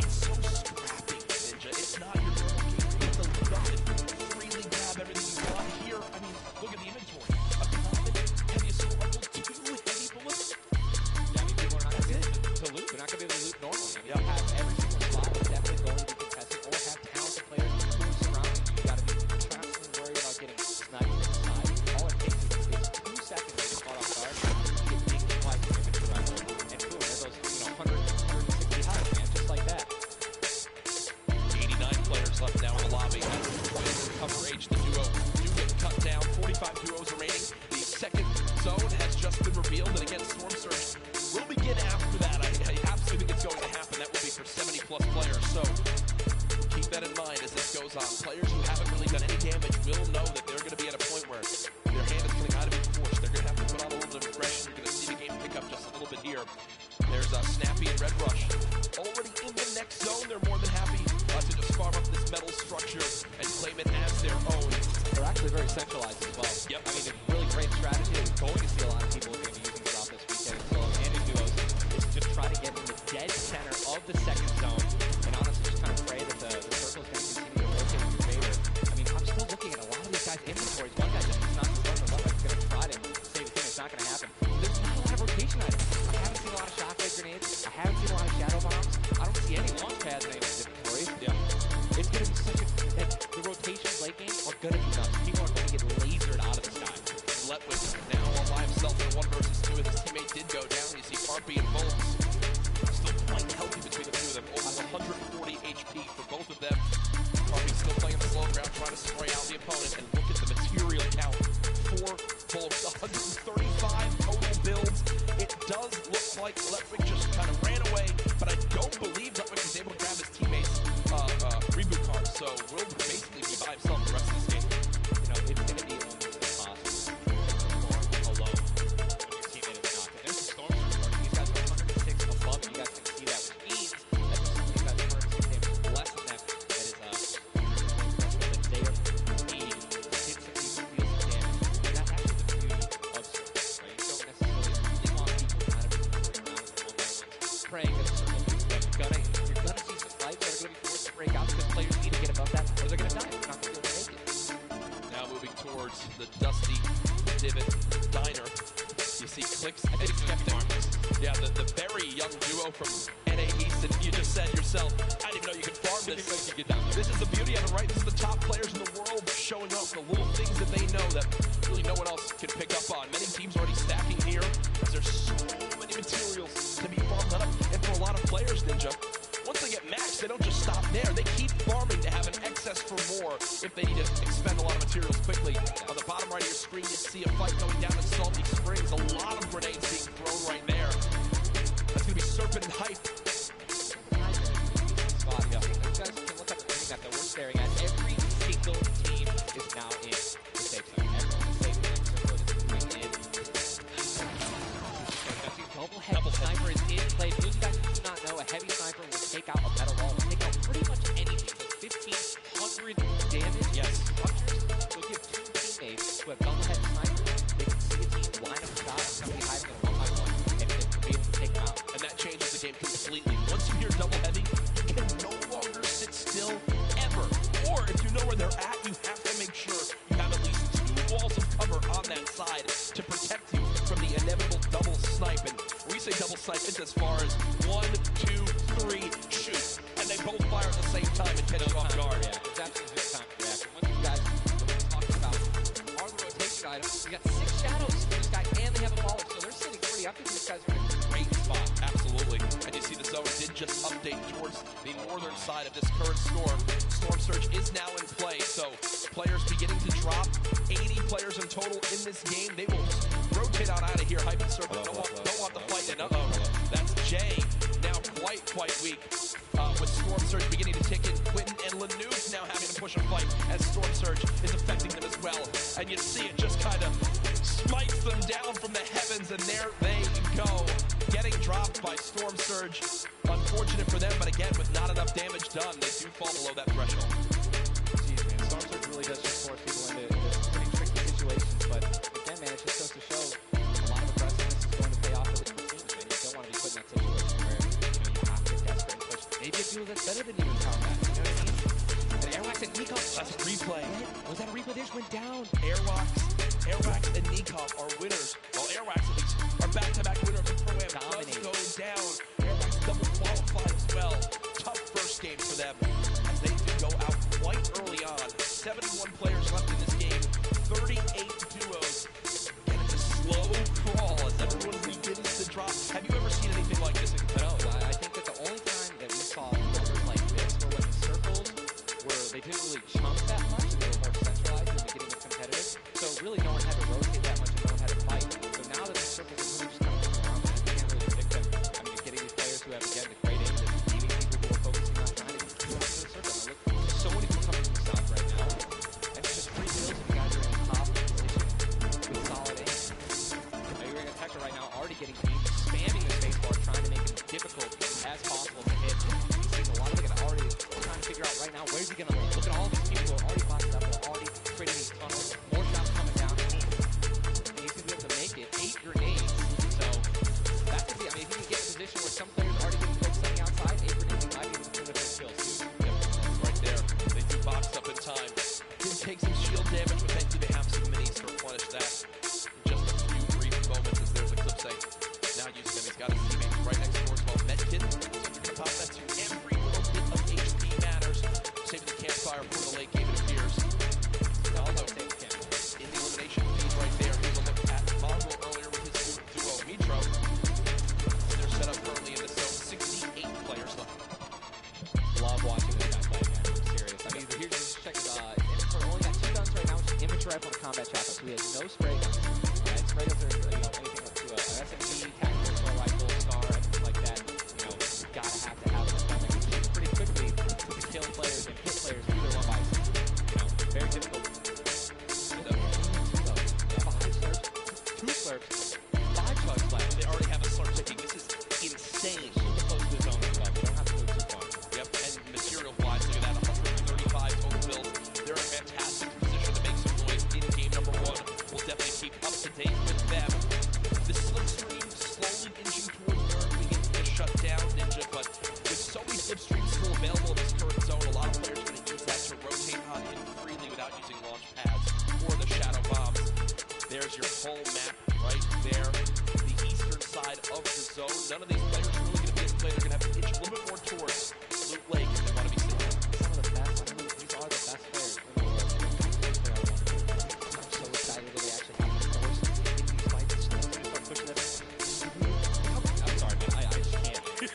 It's so scrappy, Ninja. It's not your normal game. You have to load up and freely grab everything you want. Here, I mean, look at the inventory. A common heavy assault rifle, 2 heavy bullets. Yeah, I mean, people are not going to be able to loot. They're not going to be able to loot normally. I mean, you have every single spot is definitely going to be contested, or have talented players who are surrounding you. You got to be constantly worried about getting sniped inside. All it takes is 2 seconds to get caught off guard. You get dinged twice in infantry rifle, and boom, there goes 160 health, man, just like that. 89 players left now in the lobby. With cover H, the duo do get cut down. 45 duos remaining. The second zone has just been revealed, and again, Storm Surge will begin after that. I absolutely think it's going to happen. That will be for 70 plus players. So keep that in mind as this goes on. Players who haven't really done any damage will know that they're going to be at a point where their hand is going to be forced. They're going to have to put on a little bit of aggression. You're going to see the game pick up just a little bit here. There's Snappy and Red Rush already in the next zone. They're more than happy to just farm up this metal structure and claim it as their own. They're actually very centralized as well. Yep. I mean, a really great strategy that we're going to see a lot of people are going to be using throughout this weekend in solos and in duos is to just try to get in the dead center of the second zone and honestly just kind of pray that the circle is going to continue to rotate in your favor. I mean, I'm still looking at a lot of these guys' inventories. One guy just is not just running the left. He's going to try to save his team. It's not going to happen. There's not a lot of rotation items. I haven't seen a lot of shockwave grenades. I haven't seen a lot of shadow bombs. I don't see any launch pads in any of his inventory. Yeah. It's going to be such a... Like, the rotations late game are going to be nuts. People are going to get lasered out of the sky. Letwin now all by himself in a 1 versus 2 as his teammate did go down. You see Harpy and Volts still quite healthy between the two of them. Over 140 HP for both of them. Harpy still playing the slow ground, trying to spray out the opponent. And look at the material count for Volts. 135 total builds. It does look like Letwin just kind of ran away, but I don't believe Letwin was able to grab his teammate's reboot card. So will basically be by himself the rest of this game. You know, it's going to be almost impossible to perform alone when your teammate is not. There's a Storm Surge party. These guys are 106 above you. You guys can see that, which means that some of these guys are 106 damage less than them. That is that they are need to hit some people, deal some damage. And that's actually the beauty of Surge, right? You don't necessarily want people kind of moving around in one by ones, praying that the circle moves them. You're gonna see some fights that are going to be forced to break out because players need to get above that or they're going to die. They're not going to be able to make it. Now moving towards the Dusty Divot Diner. You see Clicks. I think yeah, the very young duo from NA East, and you just said yourself, I didn't even know you could farm this. This is the beauty of it, right? This is the top players in the world showing off the little things that they know that really no one else can pick up on. Many teams already stacking here as there's so many materials to be farmed up. And for a lot of players, Ninja, once they get maxed, they don't just stop there. They keep farming to have an excess for more if they need to expend a lot of materials quickly. On the bottom right of your screen, you see a fight going down in Salty Springs. A lot of grenades being thrown right there. That's going to be Serpent and Hype. Spot, yeah. You guys can look at the ring that we're staring at. Every single team is now in the safe zone. Everyone is safe in the circle is moving in. Double sniper is in play. For those of you guys who do not know, a heavy sniper will take out a metal wall, will take out pretty much anything. So 1,500 damage. Yes. Structures. So if you have 2 teammates who have double-head snipers, they can see a team line up shot, somebody hiding in a 1-by-1, and they'll be able to take them out. And that changes the game completely. Once you hear double heavy, you can no longer sit still ever. Or if you know where they're at, you have to make sure you have at least 2 walls of cover on that side to protect you from the inevitable double snipe. And when we say double snipe, it's as far as 1, 2, 3, shoot. And they both fire at the same time and catch you off guard. Yeah, it's absolutely no time to react. Once you guys know what we're talking about are the rotation items. We got 6 shadows for this guy, and they have a baller, so they're sitting pretty. I think these guys are in a great spot. Absolutely. And you see the zone did just update towards the northern side of this current storm. Storm Surge is now in play, so players beginning to drop. 80 players in total in this game. They will rotate on out of here. Hype and Serpent don't want the fight. And that's Jay now quite weak. With Storm Surge beginning to tick in. Quentin and Lanouf now having to push a fight as Storm Surge is affecting them as well. And you see it just kind of smites them down from the heavens, and there they go. Getting dropped by Storm Surge. Unfortunate for them, but again, with not enough damage done, they do fall below that threshold. Jeez, man, Storm Surge really does just force people into pretty tricky situations, but again, man, it just goes to show a lot of aggressiveness is going to pay off for the teams, man. You don't want to be put in that situation where you have be a duo that's better than you in combat. You know what I mean? And Airwax and Nikov. That's a replay. Was that a replay? They just went down. Airwax and Nikov are winners. Well, Airwax at least are back-to-back winners of Pro-Am. Dominating. Does go down. Airwax double qualified as well. Tough first game for them as they did go out quite early on. 71 players left in this game. 38 duos. And it's a slow crawl as everyone begins to drop. Have you ever seen anything like this in No, I think that the only time that we saw numbers like this were when the circles were, they didn't really chunk that much and they were more centralized in the beginning of competitive. So really no one had to rotate that much and no one had to fight. So now that the circles are really just kind of moving around, man, you can't really predict them. I mean, you're getting these players who have, again, the great aim, that's beating people who are focusing on trying to get into the circle. Now, look, there's so many people coming from the south right now. And it's just 3 kills if you guys are in the top position with solid aim. Now you're in a Tector right now, already getting beat, spamming the spacebar, trying to make it difficult as possible to hit. He's seeing a lot of it already trying to figure out right now where's he going to land. Look at all these people who are already boxed up, they're already creating these tunnels, more shots coming down. And he's going to be able to make it 8 grenades. So that could be, I mean, if he can get in a position where some players are already getting focused on the outside, 8 grenades, he might be able to finish those kills too. Yep, right there. They do box up in time. Did take some shield damage, but thankfully they have some minis to replenish that. In just a few brief moments as there's Eclipse now using them. He's got his teammates right next door as well. Medkit, top that to every little bit of HP matters. Saving the campfire for the late game, it appears. Although, in the elimination feed right there, here's a look at Mongrel earlier with his duo Mitro. They're set up currently in the zone. 68 players left. Love watching this guy play, man. I'm serious. I mean, here's just check his inventory. Only got 2 guns right now, which is immature rifle and combat chopper. So he has no spray guns. Alright, spray guns are, you know, anything up to an SMG, tactical assault rifle, SCAR, anything like that. You know, gotta have to have them. Like, you shoot pretty quickly to kill players and hit players either one by, you know, very difficult. 2 slurps, 5 chugs left. They already have a slurp ticking. This is insane. Super close to the zone as well. We don't have to move too far. Yep, and material-wise, look at that, 135 total builds. They're in a fantastic position to make some noise in game number 1. We'll definitely keep up to date with them. The slipstream slowly inching towards where we get to shut down Ninja, but with so many slipstreams still available in this current zone, a lot of players are going to use that to rotate on in freely without using launch pads or the shadow bombs. There's your whole map right there, the eastern side of the zone. None of these players are really going to be as played. They're going to have to inch a little bit more towards Loot Lake if they want to be seen. Some of the best, I mean, these are the best players in the world. I'm so excited that they actually have the force in these fights to start pushing them. I'm sorry, man, I just can't. You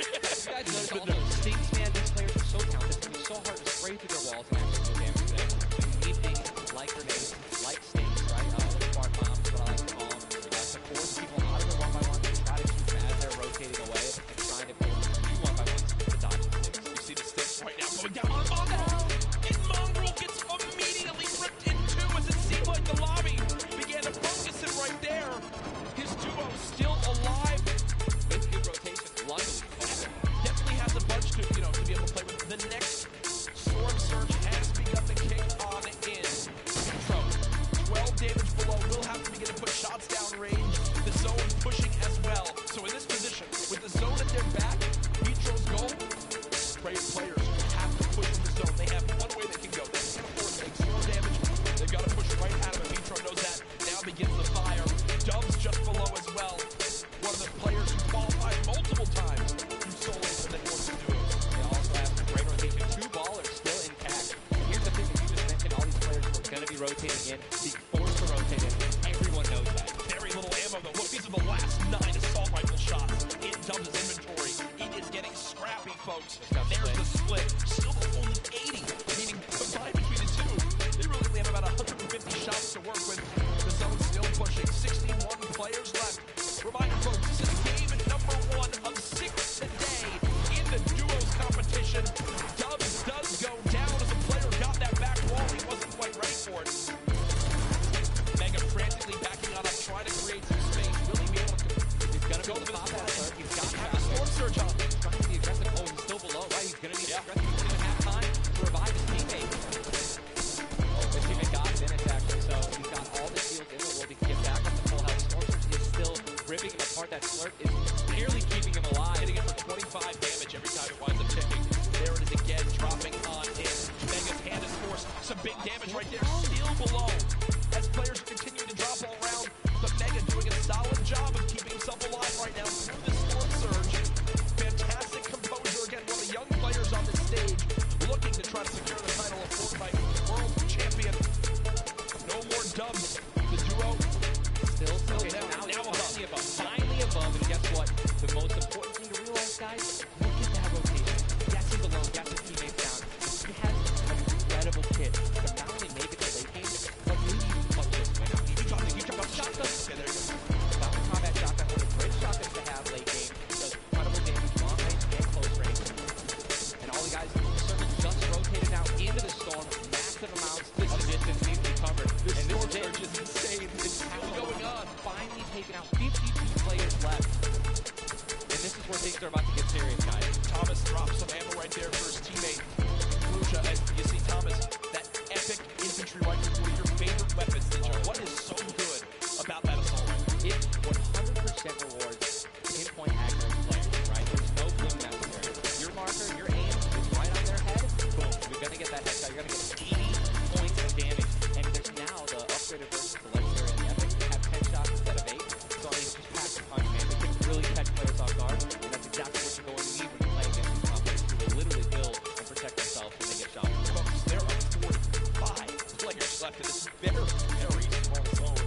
guys notice also, Stinks, man, these players are so talented. It's going to be so hard to spray through their walls and actually do damage to them. You need things like grenades, like Stinks, right? Spark bombs is what I like to call them. To force people out of the 1x1 and try to shoot them as they're rotating away and trying to build 2 1x1s to dodge the Stinks. You see the Stinks right now going down on Mongrel. And Mongrel gets immediately ripped in 2 as it seemed like the lobby began to focus him right there. His duo still alive. With good rotation, luckily. Definitely has a bunch to, you know, to be able to play with. The next Storm Surge has begun to kick on in. Intro, 12 damage below, will have to begin to put shots down range. The zone pushing as well. So in this position, with the zone at their back, Mitro's goal, spray players have to push from the zone. They have one way they can go. They can't afford to take storm damage. They've got to push right out of it. Mitro knows that. Now begins the fire. Dubs just below as well. One of the players who qualified multiple times through solos and then wants to do it. They also have some great rotation. 2 ballers still intact. And here's the thing that you just mentioned, all these players who are going to be rotating in, being forced to rotate in. Everyone knows that. Very little ammo though. Look, these are the last 9 assault rifle shots in Dubs' inventory. It is getting scrappy, folks. There's the split. Still only 80, meaning combined between the 2. They really only have about 150 shots to work with. The zone still pushing. 61 players left. Reminder, folks, this is game number 1 of 6 today in the duos competition. Dubs does go down as a player got that back wall. He wasn't quite ready for it. Mega frantically backing on up, trying to create some space. Will he be able to? He's going to Go go to to the the top of that flag. circle. He's got to Have have the storm surge on. He's trying to be aggressive. Oh, he's still below. Right, he's going to need to be aggressive. He's going to have time to revive his teammate. Oh, his teammate got finished, actually, so he's got all the shields in the world. He can get back up to full health. Storm Surge is still ripping him apart. That slurp is barely keeping him alive. Hitting it for 25 damage every time it winds up ticking. again, dropping on in. Mega's hand is forced. Some big damage right there, still below. As players are continuing to drop all around, but Mega doing a solid job of keeping himself alive right now through this storm surge. Fantastic composure again, one of the young players on this stage, looking to try to secure the title of Fortnite World Champion. No more dubs. The duo Still okay, now above. Finally above, and guess what? The most important thing to realize, guys, look at that rotation. Yes, he's alone. Yes, his teammates down. He has an incredible kit to not only make it to late game, but maybe even fuck this win out. He dropped shotgun. Okay, there you go. Falcon combat shotgun, one of the great shotguns to have late game. Does incredible damage, long range and close range. And all the guys in the circle just rotated now into the storm. Massive amounts of distance needs to be covered. This And storm this surge is insane. It's still going on. Finally taken out 52 players left. And this is where things are about to get serious, guys. Thomas drops some ammo right there for his teammate, Lucia. And you see Thomas, that epic infantry rifle, one of your favorite weapons, Ninja. What is so good about that assault rifle? It 100% rewards pinpoint accurate players, right? There's no bloom necessary. Your marker, your aim is right on their head. Boom. You're going to get that headshot. You're going to get 80 points of damage. And there's now the upgraded version of the legendary and the epic have 10 shots instead of 8. So, I mean, just pack the punch, man. They can really catch players off guard. And that's exactly what you're going to need when you play against these top players who will literally build and protect themselves when they get shot. Folks, there are 45 players left in this very, very small zone.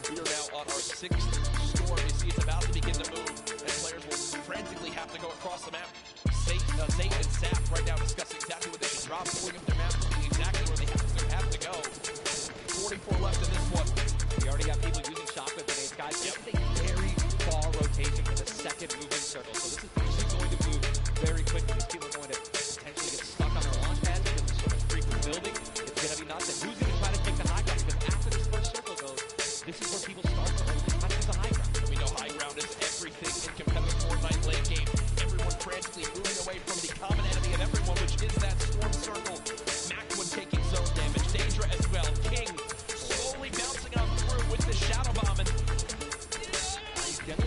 We are now on our 6th storm. You see it's about to begin to move, and players will frantically have to go across the map. Zate and Sap right now discussing exactly what they should drop, pulling up their map, looking exactly where they have to go. 44 left in this one. We already got people using shotgun grenades, guys. This is a very far rotation for the second moving circle. So this is actually going to move very quickly. These people are going to potentially get stuck on their launch pads because there's so much frequent building. It's going to be nuts. And who's going to try to take the high ground? Because after this first circle goes, this is where people start to only touch the high ground. We know high ground is everything in competitive Fortnite late game. Everyone frantically moving away from the common enemy of everyone, which is that storm circle. Macwood taking zone damage. Daedra as well. King slowly bouncing on through with the shadow bomb. And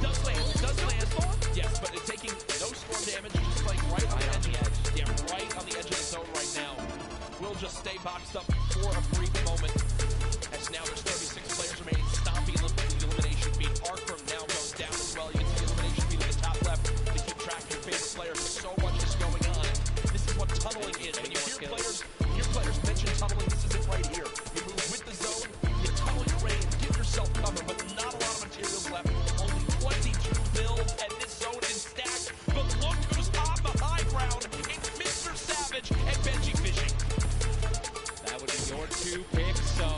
does land. Yes, but it's taking no storm damage. Just like right on the edge. Yeah, right on the edge of the zone right now. We'll just stay boxed up for a brief moment. As now there's 36 players remaining. Stomping the elimination feed. Arkram now goes down as well. You can see the elimination feed in the top left to keep track of your favorite players. So much is going on. This is what tunneling is. When you hear players mention tunneling, this is it right here. You move with the zone, you tunnel your way and give yourself cover, but not a lot of materials left. Only 22 builds, and this zone is stacked. But look who's on the high ground. It's Mr. Savage and Benji Fishing. That would be your 2 picks, so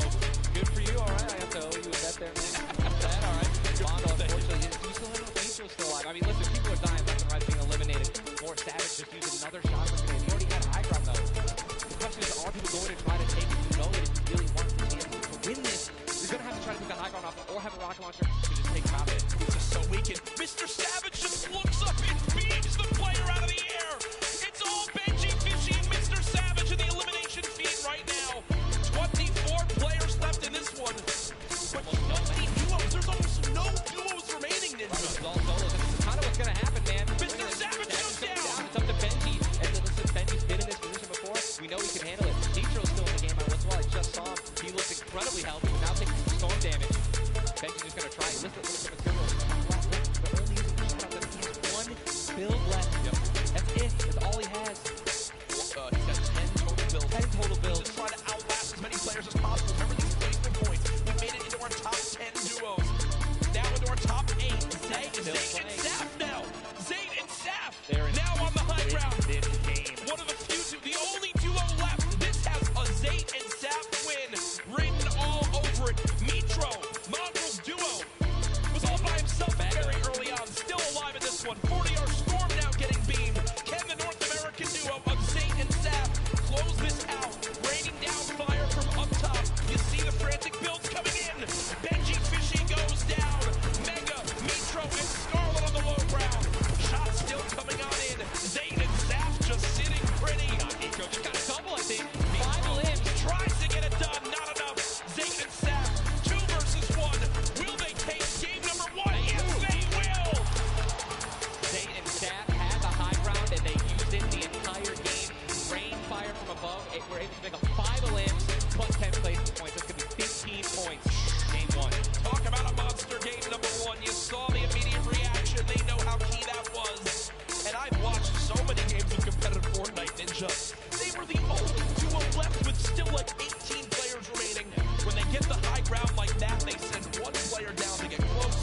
good for you. All right, I have to owe you a bet there, man. That, all right. Mondo, unfortunately, you still have no Angel still alive. I mean, listen, people are dying left and right, being eliminated. More Savage just used another shot for grenade. He already had high ground, though. The question is, are people going to try to take it? You know that if you really want the chance to win this, you're going to have to try to take the high ground off or have a rocket launcher to just take profit. This is so weakened. Mr. Savage just looks up and beams the player out of the air. It's all Benji Fishy and Mr. Savage in the elimination feed right now. 24 players left in this one. But so many duos. There's almost no duos remaining, Ninja. It's all solos. This is kind of what's going to happen, man. Mr. Savage goes down. It's up to Benji. And listen, Benji's been in this position before. We know he can handle it. Detro's still in the game. I just saw him. He looks incredibly healthy. Now taking some storm damage. Benji's just going to try. Listen to the material. They're only using Ninja. They were the only duo left with still like 18 players remaining. When they get the high ground like that, they send one player down to get close.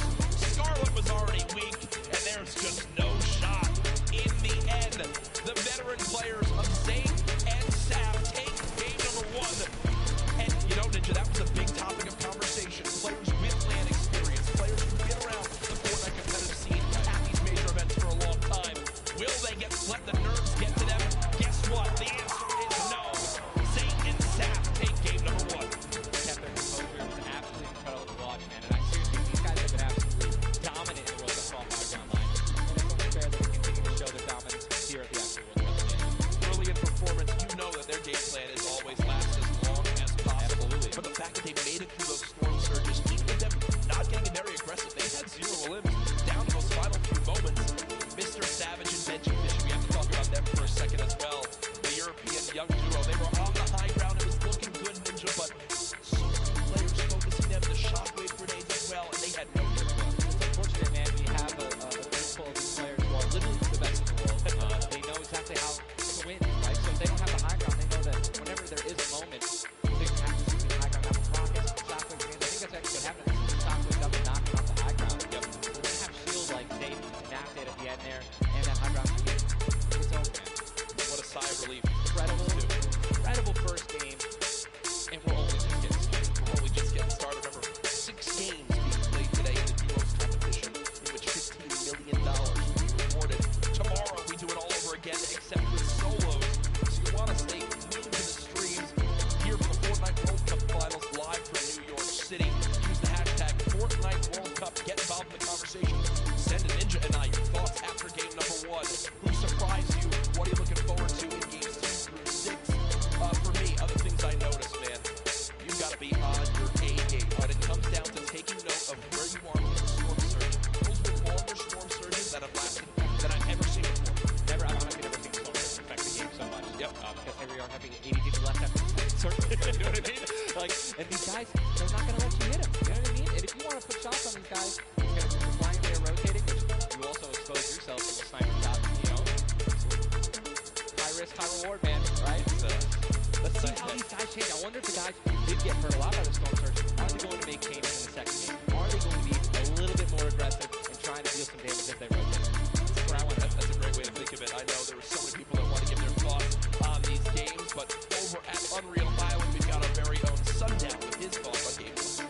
Scarlet was already weak, and there's just no shot. In the end, the veteran players of Zane and Sap take game number 1. And you know, Ninja, that was a big topic of conversation. Players with LAN experience, players who've been around the Fortnite competitive scene at these major events for a long time. Will they let the nerves get to them? Guess what? The answer is no. Zane and Sap take game number 1. Kept their composure. It was absolutely incredible to watch, man. And I seriously, these guys have been absolutely dominant in the World Cup qualifying online. And it's only fair that they continue to show their dominance here at the actual World Cup stage. Early in performance, you know that their game plan is always last as long as possible. Absolutely. But the fact that they made it through those storm surges, even with them not getting very aggressive, they had 0 limbs down to those final few moments. Mr. Savage and Benji Fisher, we have to talk about them for a second as well. The European young duo, they were on the high ground. It was looking good, Ninja, but so many players focusing them, the shockwave grenades as well, and they had no good luck. It's unfortunate, man. We have a group full of these players who are literally the best in the world. They know exactly how to win, right? So if they don't have the high ground, they know that whenever there is a moment, they have to see the high ground. Have rockets, shockwave grenades. I think that's actually what happened. Shockwave up and knocking off the high ground. Yep. So they have shield like they napped it at the end there, and that high ground can it's over, man. What a sigh of relief. Incredible first game, and we're only just getting started. We're only just getting started. Remember, 6 games being played today in the duos competition, in which $15 million will be rewarded. Tomorrow, we do it all over again, except with solos. So you want to stay glued to the streams here for the Fortnite World Cup Finals live from New York City. Use the hashtag Fortnite World Cup. Get involved in the conversation. Send a Ninja and I your thoughts after game number 1. Who surprised you? What are you looking forward to in games 2 through 6? For me, other things I noticed, man, you got to be on your A game when it comes down to taking note of where you are with the storm surge. Those were longer storm surges that have lasted than I've ever seen before. I've honestly never seen storm surge affect the game so much. Yep. Because here we are having 80 people left after the surge. You know what I mean? Like, and these guys, they're not going to let you hit them. You know what I mean? And if you want to put shots on these guys, it's going to be flying there, rotating, which you also expose yourself to the sniper shot, you know? High risk, high reward, man, right? So, let's see how these guys change. I wonder if the guys who did get hurt a lot by the storm surge, are they going to make changes in the second game? Are they going to be a little bit more aggressive and trying to deal some damage as they rotate? That's where I want to. That's a great way to think of it. I know there were so many people that want to give their thoughts on these games, but over at Unreal Island, we've got our very own Sundown with his thoughts on game 1.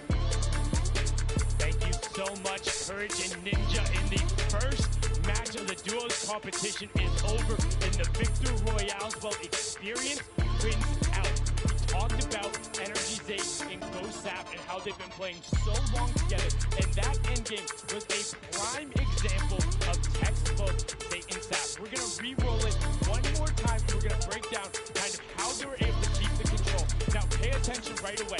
Thank you so much, Courage and Ninja. In the first match of the duos competition is over in the Victor Royales. Well, experience wins out. We talked about Energy Zay and Ghost Sap and how they've been playing so long together. And that endgame was a prime example of textbook Zay and Sap. We're going to re-roll it one more time. And we're going to break down kind of how they were able to keep the control. Now, pay attention right away.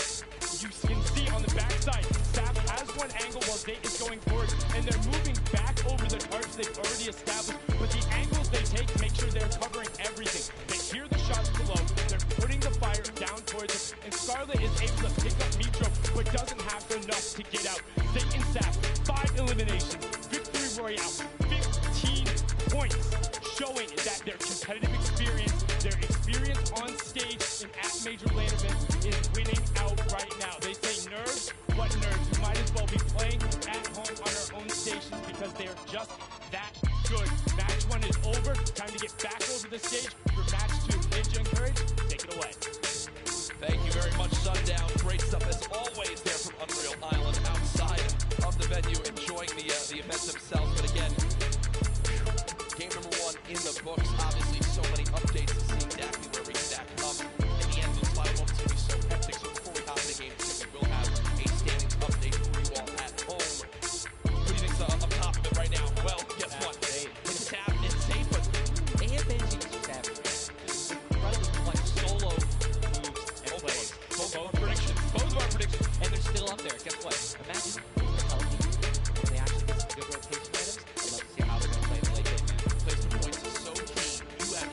You can see on the backside, Sap has one angle while Zay is going forward, and they're moving back over the targets they've already established. But the angles they take make sure they're covering everything. They hear the shots below, they're putting the fire down towards them, and Scarlet is able to pick up Mitro, but doesn't have enough to get out. Zay and Sap, 5 eliminations, victory royale, 15 points, showing that their competitive experience, their experience on stage and at major LAN events is winning out right now. They say nerves, what nerves? We might as well be playing at home on our own stations because they are just that good. Match 1 is over. Time to get back over the stage for match 2. Ninja and Courage, take it away. Thank you very much, Sundown. Great stuff as always there from Unreal Island outside of the venue, enjoying the event themselves. But again, game number 1 in the books. Obviously, so many updates to see exactly where we stack up. In the end, those final moments will be so hectic. So before we hop into game 2, we will have a standings update for you all at home. Who do you think's up top of it right now? Well, guess what? It's Sap and Zay, but AFNG is savage. Incredibly like solo moves and plays. both of our predictions. And they're still up there. Guess what? Imagine they're healthy and they actually get some good rotation items. I'd love to see how they're going to play in the late game, man. Placement points is so key. You have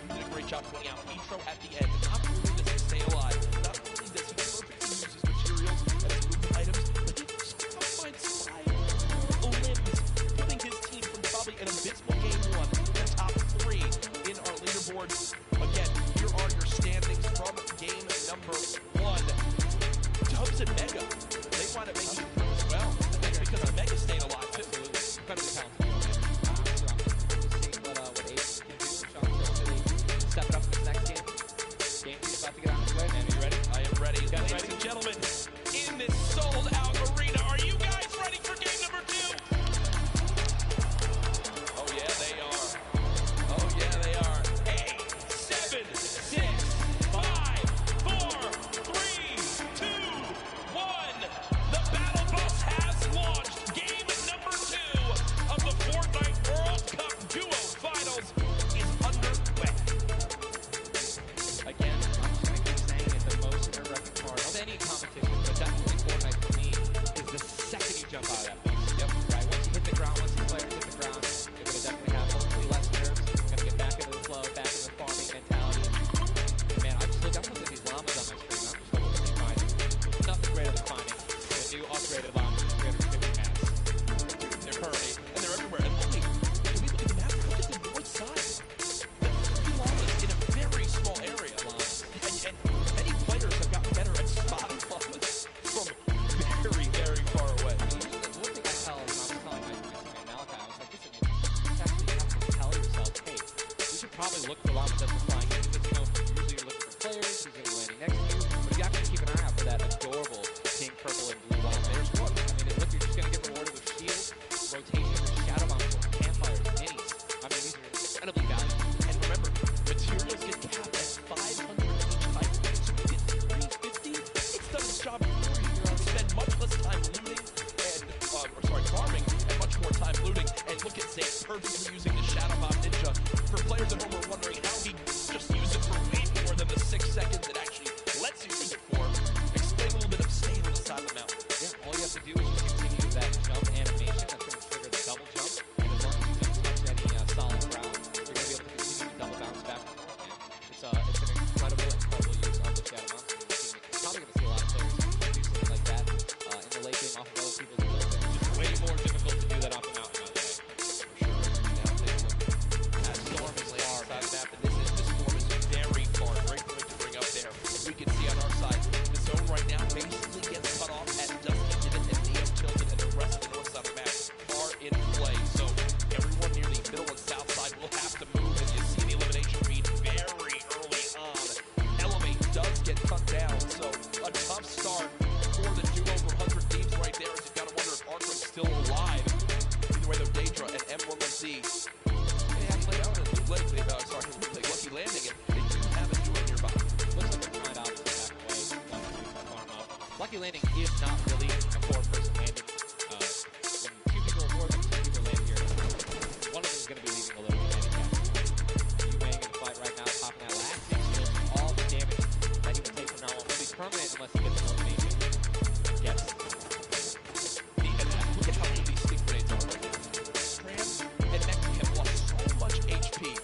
probably look for Llama Dust flying in because, you know, usually you're looking for players who's going to be landing next to you. But you have to keep an eye out for that adorable pink, purple, and blue Llama. There's one. I mean, look, you're just going to get rewarded with shields, rotation, with shadow bombs, campfires, minis. I mean, these are incredibly valuable. And remember, materials get capped at 500 each type. So when you get 350, it's done its job for you. You can spend much less time looting and, farming, and much more time looting. And look at Zay perfectly using the Shadow Bomb Ninja. For players at home are wondering how he just used it for way more than the 6 seconds it actually lets you use it for. Explain a little bit of staying on the side of the mountain. Yeah, all you have to do is just continue that jump animation. That's going to trigger the double jump. And as long as you don't touch any solid ground, you're going to be able to continue to double bounce back and forth. It's an incredible use of the Shadow Bomb. You're probably going to see a lot of players do something like that in the late game off of other people's builds. It's just way more difficult to do that off the mountain, by the way. For sure. Now take a look at Storm is laying on the side of the map, and this Storm is very far. Great point to bring up there. We can see on our side, the zone right now basically gets cut off at Dusty Divot and Neo Tilted, and the rest of the north side of the map are in play. So everyone near the middle and south side will have to move, and you see the elimination read very early on. Elevate does get cut down, so a tough start for the duo from 100 Thieves right there, as you've got to wonder if Arkham's still alive. Either way, though, Daedra and M11C, they have played out at Lucky Landing, and they do have a duo nearby. Looks like they're trying to obviously back away. Farm up. Lucky Landing is not really a 4-person landing. When 2 people, more than 2 people land here, one of them is going to be leaving a little bit handicapped. Ewang in the fight right now, popping that last big shield. All the damage that he will take from now on will be permanent unless he gets an elimination. Yes. Look at how good these stick grenades are right now. Tram and Neki have lost so much HP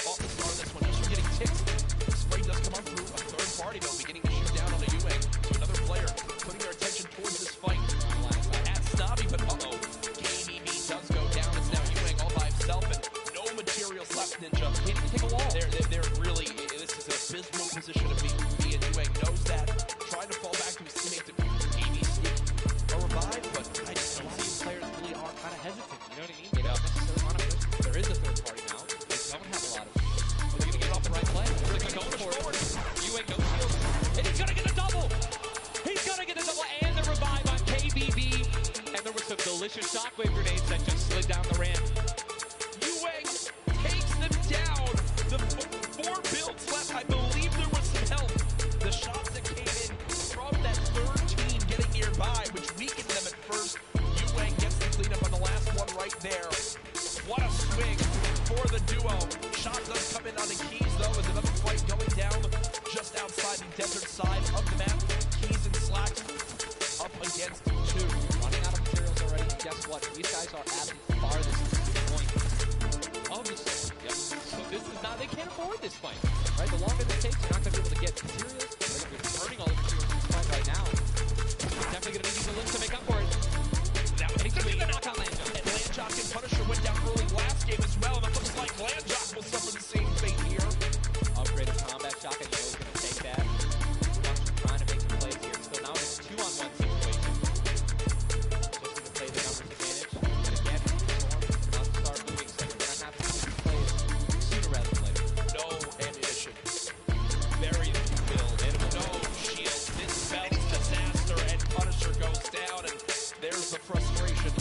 off the start of this one, just from getting ticked. The spray does come on through. A third party, though, beginning to shoot down on a Ewang. So another player putting their attention towards this fight at Snobby, but KBB does go down. It's now Ewang all by himself, and no materials left, Ninja. He didn't take a wall. They're really, this is an abysmal position to be in. Ewang knows that. Trying to fall back to his teammate to maybe sneak a revive, but I just don't see players really are kind of hesitant. You know what I mean? They don't necessarily want to push. There is a third party now. They don't have a lot of shields. Are they going to get off the right play? They're going to go forward. Ewang no shield. And he's going to get a double. He's going to get a double and the revive on KBB. And there were some delicious shockwave grenades that just slid down the ramp. Ewang takes them down. The 4 builds left. I believe there was some help. The shots that came in from that third team getting nearby, which weakened them at first. Ewang gets the cleanup on the last one right there. What a swing for the duo. Shot does come in on the Keys, though, as another fight going down just outside the desert side of the map. Keys and Slacks up against 2. Running out of materials already. And guess what? These guys are at the farthest point of the zone. Yep. So this is not, they can't afford this fight. Right? The longer this takes, you're not going to be able to get materials. They're going to be burning all the materials in this fight right now. They're definitely going to need these limbs to make up for it. That was the knockout Landjock. And Landjock and Punisher went down early last game as well, and it looks like Landjock will suffer the same fate here. Upgraded combat shock, and you know he's going to take that. Punisher trying to make some plays here. So now it's a 2-on-1 situation. Just to play the numbers advantage. And again, Storm is about to start moving, so they're going to have to play sooner rather than later. No ammunition. Very build. And no shield. This spells disaster, and Punisher goes down, and there's the frustration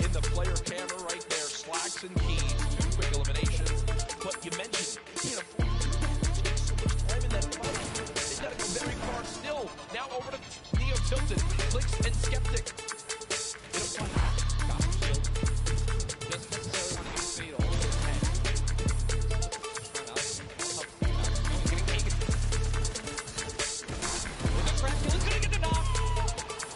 in the player camera right there. Slacks and Keys, 2 quick eliminations. But you mentioned you can't afford to do that. It takes so much time in that fight. They gotta go very far still. Now over to Neo Tilted, Clicks and Skeptic. In a fight. Got the shield. Doesn't necessarily want to use speed all over his head. He's going to get the knock.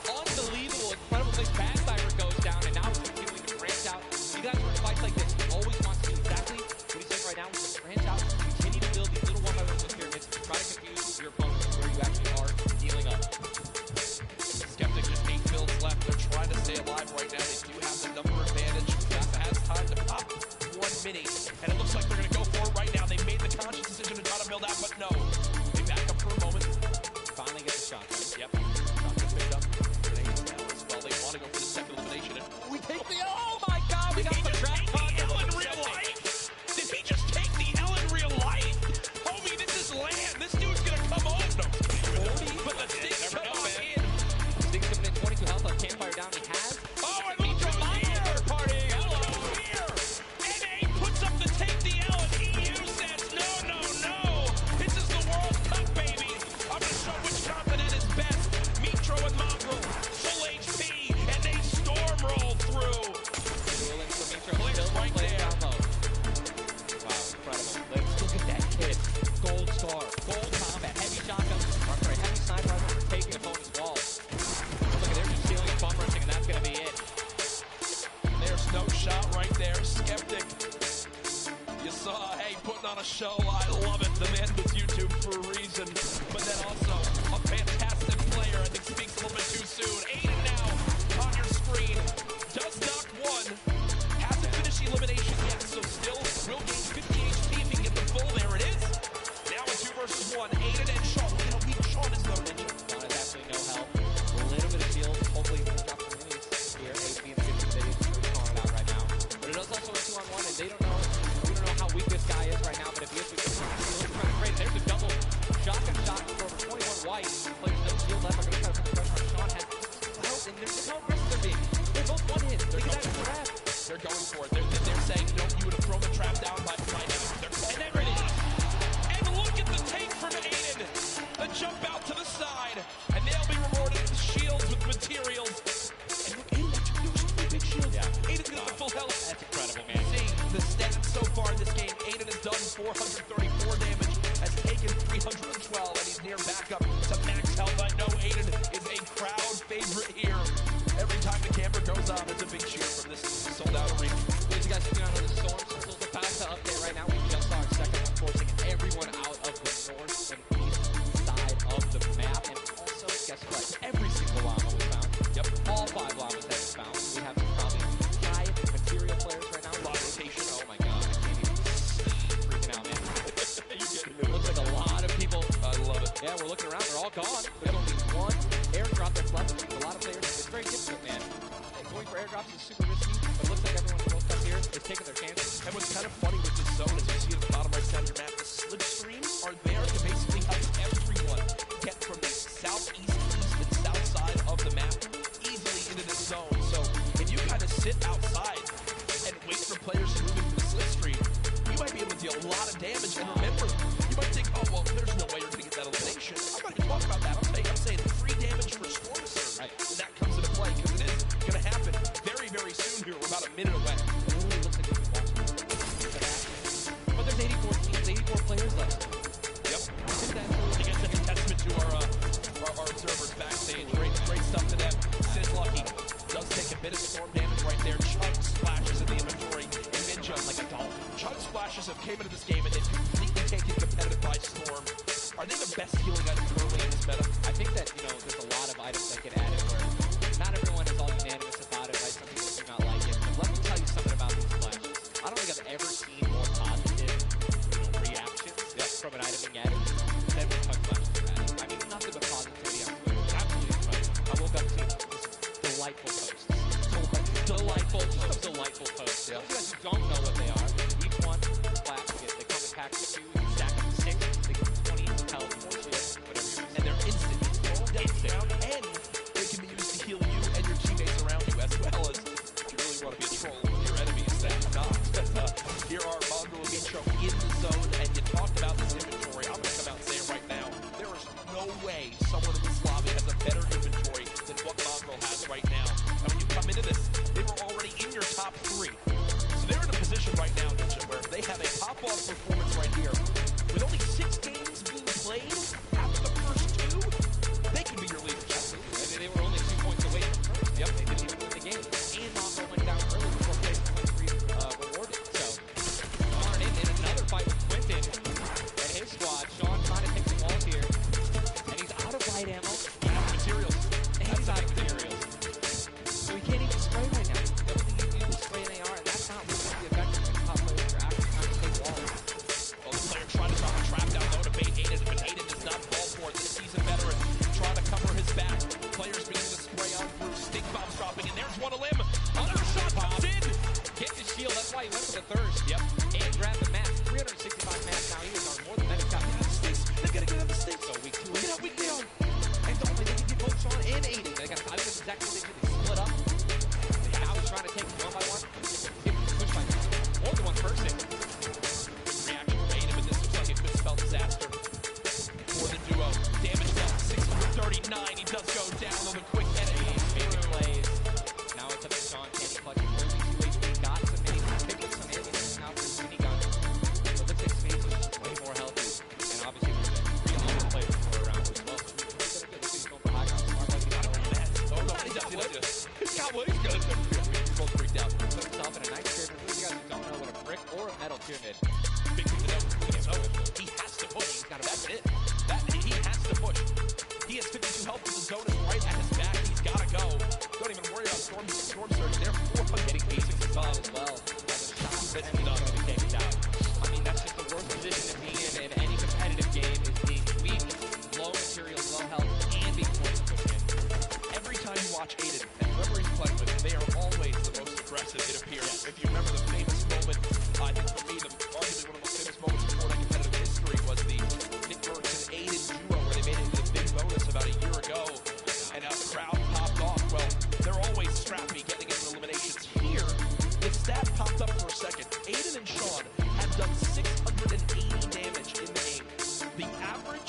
Unbelievable, incredible thing. Bad Siren goes down, and now he's continuing to branch out. You guys are in fights like this. He always wants to do exactly what he's saying right now, which is branch out, continue to build these little one-by-one pyramids, try to confuse your opponents where you actually are dealing up. Skeptic just 8 builds left. They're trying to stay alive right now. They do have the number advantage. Jaffa has time to pop 1 mini, and it looks like they're going to go for it right now. They made the conscious decision to try to build out, but no. They back up for a moment. Finally get the shotgun. Yep. Shotgun picked up. Grenades now as well. They want to go for the second elimination. And We take the, oh my god, we got the trap card. Ellen real life? Did he just take the Ellen real life? There's a double shotgun shot for over 21 white. Players no shield left. Are going to try to put the pressure on Sean. Has health, and there's how aggressive they're being. They're both one hit. Look at that trap. They're going for it. They're saying, no, you would have thrown the trap down by now. And there it is. And look at the take from Aiden. The jump out to the side. And they'll be rewarded with shields, with materials. And look, Aiden actually used three big shields. Yeah. Aiden's got the full health. That's incredible, man. See the stats so far in this game. Aiden has done 434 damage, has taken 312, and he's near backup to max health. I know Aiden is a crowd favorite here. Every time the camera goes on, it's a big cheer from this sold-out arena. As you guys see on the storm circles, the fast to update right now. We just saw our second one forcing everyone out of the north and east side of the map. And also, guess what? Every single llama was found. Yep. All 5 llamas that was found. We have some probably high material players right now. A lot of rotation. Oh my god, I can't even freaking out, man. It looks like a lot of people. I love it. Yeah, we're looking around. They're all gone. There's only one airdrop that's left. A lot of players. It's very difficult, man. Going for airdrops is super risky, but it looks like everyone in World Cup here is taking their chances. And what's kind of funny with this zone is you see at the bottom right side of your map, the slipstreams are there to basically help everyone get from the southeast, east, and south side of the map easily into this zone. So if you kind of sit outside and wait for players to move into the slipstream, you might be able to deal a lot of damage. And remember, you might think, oh, well, there's no way you're going to get that elimination. I'm not even talking about that. I'm saying 3 damage for Storm Surge. Right. And that comes into play because it is going to happen very, very soon here. We're about a minute away. It really looks like we can watch but there's 84 teams, 84 players left. Yep. I guess that's a testament to our observers backstage. Great stuff to them. Sis Lucky does take a bit of storm damage right there. Chug splashes in the inventory. And Ninja like a doll. Chug splashes have came into this game and they've completely taken competitive by storm. Are they the best healing item currently in this meta? I think that, there's a lot of items that get added where not everyone is all unanimous about it, right? Some people do not like it. But let me tell you something about these splashes. I don't think I've ever seen more positive, reactions from an item being added than when Chug splashes are added. I mean, nothing but positivity on Twitter. Absolutely incredible. I woke up to this delightful posts. Delightful posts. Yeah. Those guys who don't know what they are, each one splash, they come in packs of 2, you stack up to 6, they give you 20 health, 4 shields, whatever you And they're instant. Roll down down, and they can be used to heal you and your teammates around you, as well as if you really want to be a troll with your enemies, then you're not. Here are Mongo and Micho in the zone, and you talked about this inventory. I'm going to come out and say it right now. There is no way someone in this lobby has a better inventory than what Mongo has right now. And when you come into this, they were already in your top 3. So they're in a position right now, Ninja, where they have a pop-off performance right here. With only 6 games being played, after the first 2, they can be your leaders. Absolutely. They were only 2 points away from first. Yep, they didn't even win the game. And Mongo went down early before placement went rewarded. So, Sean in another fight with Quentin and his squad. Sean trying to take some walls here. And he's out of light ammo. Materials. And he's out of materials. So he can't even spray right now. The only thing you can do is spray an AR, and that's not really going to be effective when top players are actually trying to take walls. Well, the player trying to drop a trap down low to bait Aiden, but Aiden does not fall for it. This seasoned veteran trying to cover his back. Players beginning to spray on through. Stink bombs dropping, and there's one of limb. Another shot comes in. Get the shield. That's why he went for the thirst. Yep. And grabbed the match. 365 match now. He is on more than that. He's got They gotta get out of the sticks. So week 2. Get out, week 2. And don't they can get both Sean and Aiden. They got, I think that's exactly what they did. They split up. And now he's trying to take them 1 by 1. Push by more than one person. Good reaction from Aiden, but this looks like it could spell disaster for the duo. Damage down 639. He does go down on the quick enemy. Making plays. Now it's up to Sean. Can he clutch it? Only 2 HP. Got some minis. Picked up some ammunition now for his minigun. But looks like Spades is way more healthy. And obviously there's been 3 other players who are around as well. So he's going for high ground. Smart like he's got one. Oh, no, he's got wood. He's got wood. He's good. He's both freaked out. Put himself in a nice pyramid. For you guys who don't know what a brick or a metal pyramid. Big thing to know. So he has to push. That's it. He has to push. He has 52 health. The zone is right at his back. He's got to go. Don't even worry about Storm Surge. They're 400 getting basics as well. Has a shot that's not going to be taken down. I mean, that's just the worst position to be in any competitive game is being weak, low materials, low health, and being forced to push in. Every time you watch Aiden, and whoever he's playing with, they are always the most aggressive, it appears. If you remember the famous moment, I think for me, arguably one of the most famous moments in Fortnite competitive history,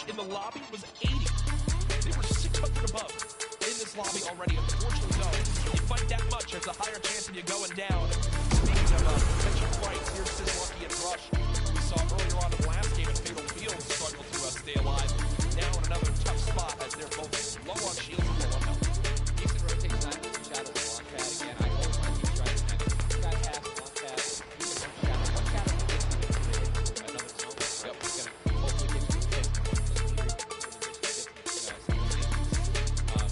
in the lobby was 80. They were 600 above in this lobby already. Unfortunately, though, you fight that much, there's a higher chance of you going down. Speaking of potential fights, here's Lucky and Rush, who we saw earlier on in the last game at Fatal Field, struggle to stay alive. Now in another tough spot as they're both low on shields and low on health. Decent rotation time with Shadow and Launchpad again. I always want to keep striking that. You guys have Launchpad, Shadow. One Shadow can get to another zone. Yep. It's going to hopefully get to the place.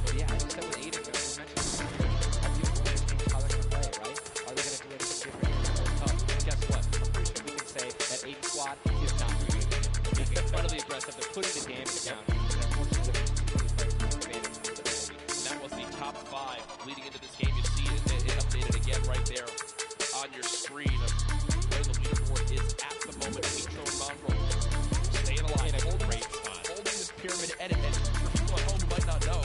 But yeah, as you said with Aiden, we mentioned earlier, how people want to change how they're going to play, right? Are they going to do anything different? Tough. Guess what? I'm pretty sure we can say that Aiden squad is not doing it. They're being incredibly aggressive. They're putting the damage down. And unfortunately, that was the top 5 leading into this game. You see it updated again right there on your screen of where the leaderboard is at the moment. Nitro and Mongrel staying alive, holding this pyramid edit. And for people at home who might not know,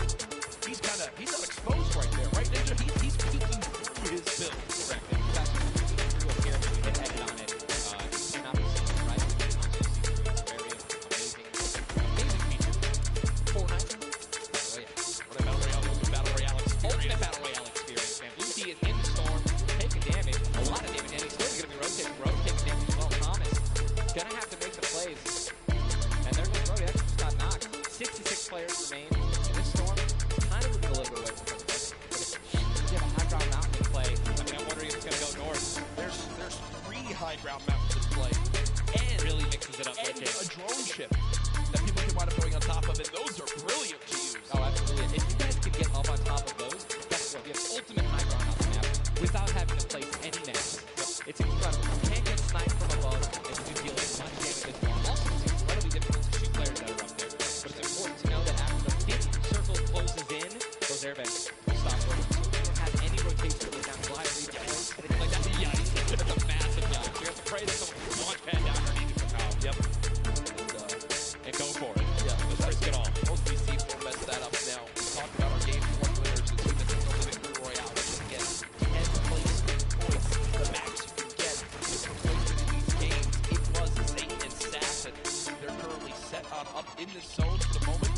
he's not exposed right there, right, Ninja? He's peeking through his build. Correct. That's through a pyramid. We hit edit on it. You cannot be seen, right? You can also see through it. It's a very amazing feature. Fortnite. Ultimate Battle Royale experience, man. Blue T is in the storm, taking damage, a lot of damage, and he's still going to be rotating damage as well. Thomas gonna have to make some plays. And there goes Brody, that just got knocked. 66 players remain in this storm. Kind of moving a little bit away from us. But if you have a high ground mountain in play, I mean, I'm wondering if it's going to go north. There's 3 high ground mountains in play. And really mixes it up. And a drone ship that people can wind up going on top of, and those are brilliant to use. Oh, absolutely. If you guys can get up on top of those, guess what? We have ultimate high ground on the map without having to place any nets. It's incredible. You can't get sniped from above and you do deal as much damage as well. Also, it's incredibly difficult to shoot players that are up there. But it's important to know that after the thin circle closes in, those airbags will stop working. So if you don't have any rotation with that fly or even place, anything like that, yikes. That's a massive yikes. You have to pray that someone launch pad down underneath it somehow. Yep. And go for it. Yeah, let's risk it all. Most of these teams will mess that up now. We talked about our game 1 winners, the team that's in the Victory Royale, which can get 10 place points. The max you can get for placement in these games. It was Satan and Assassin. They're currently set on up in this zone for the moment.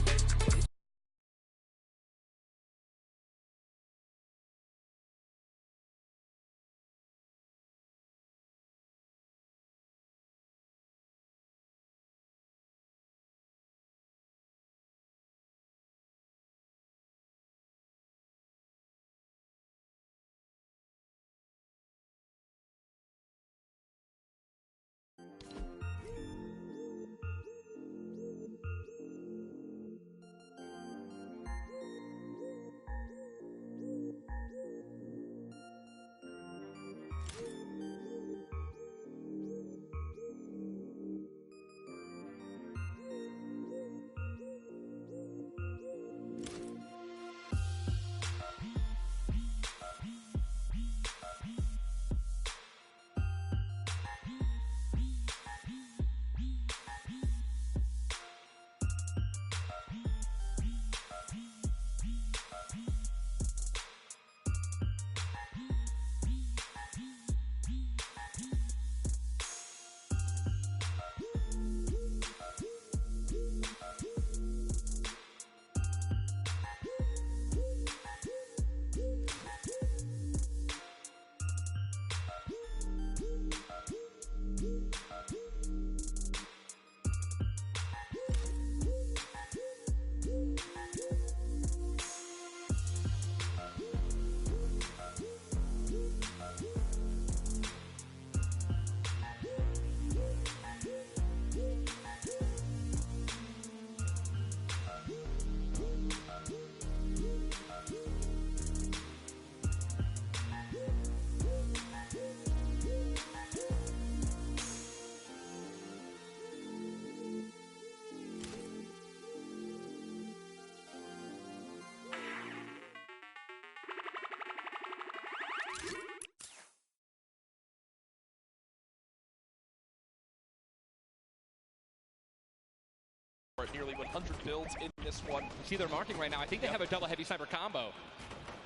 Nearly 100 builds in this one. You see they're marking right now. I think they have a double heavy sniper combo.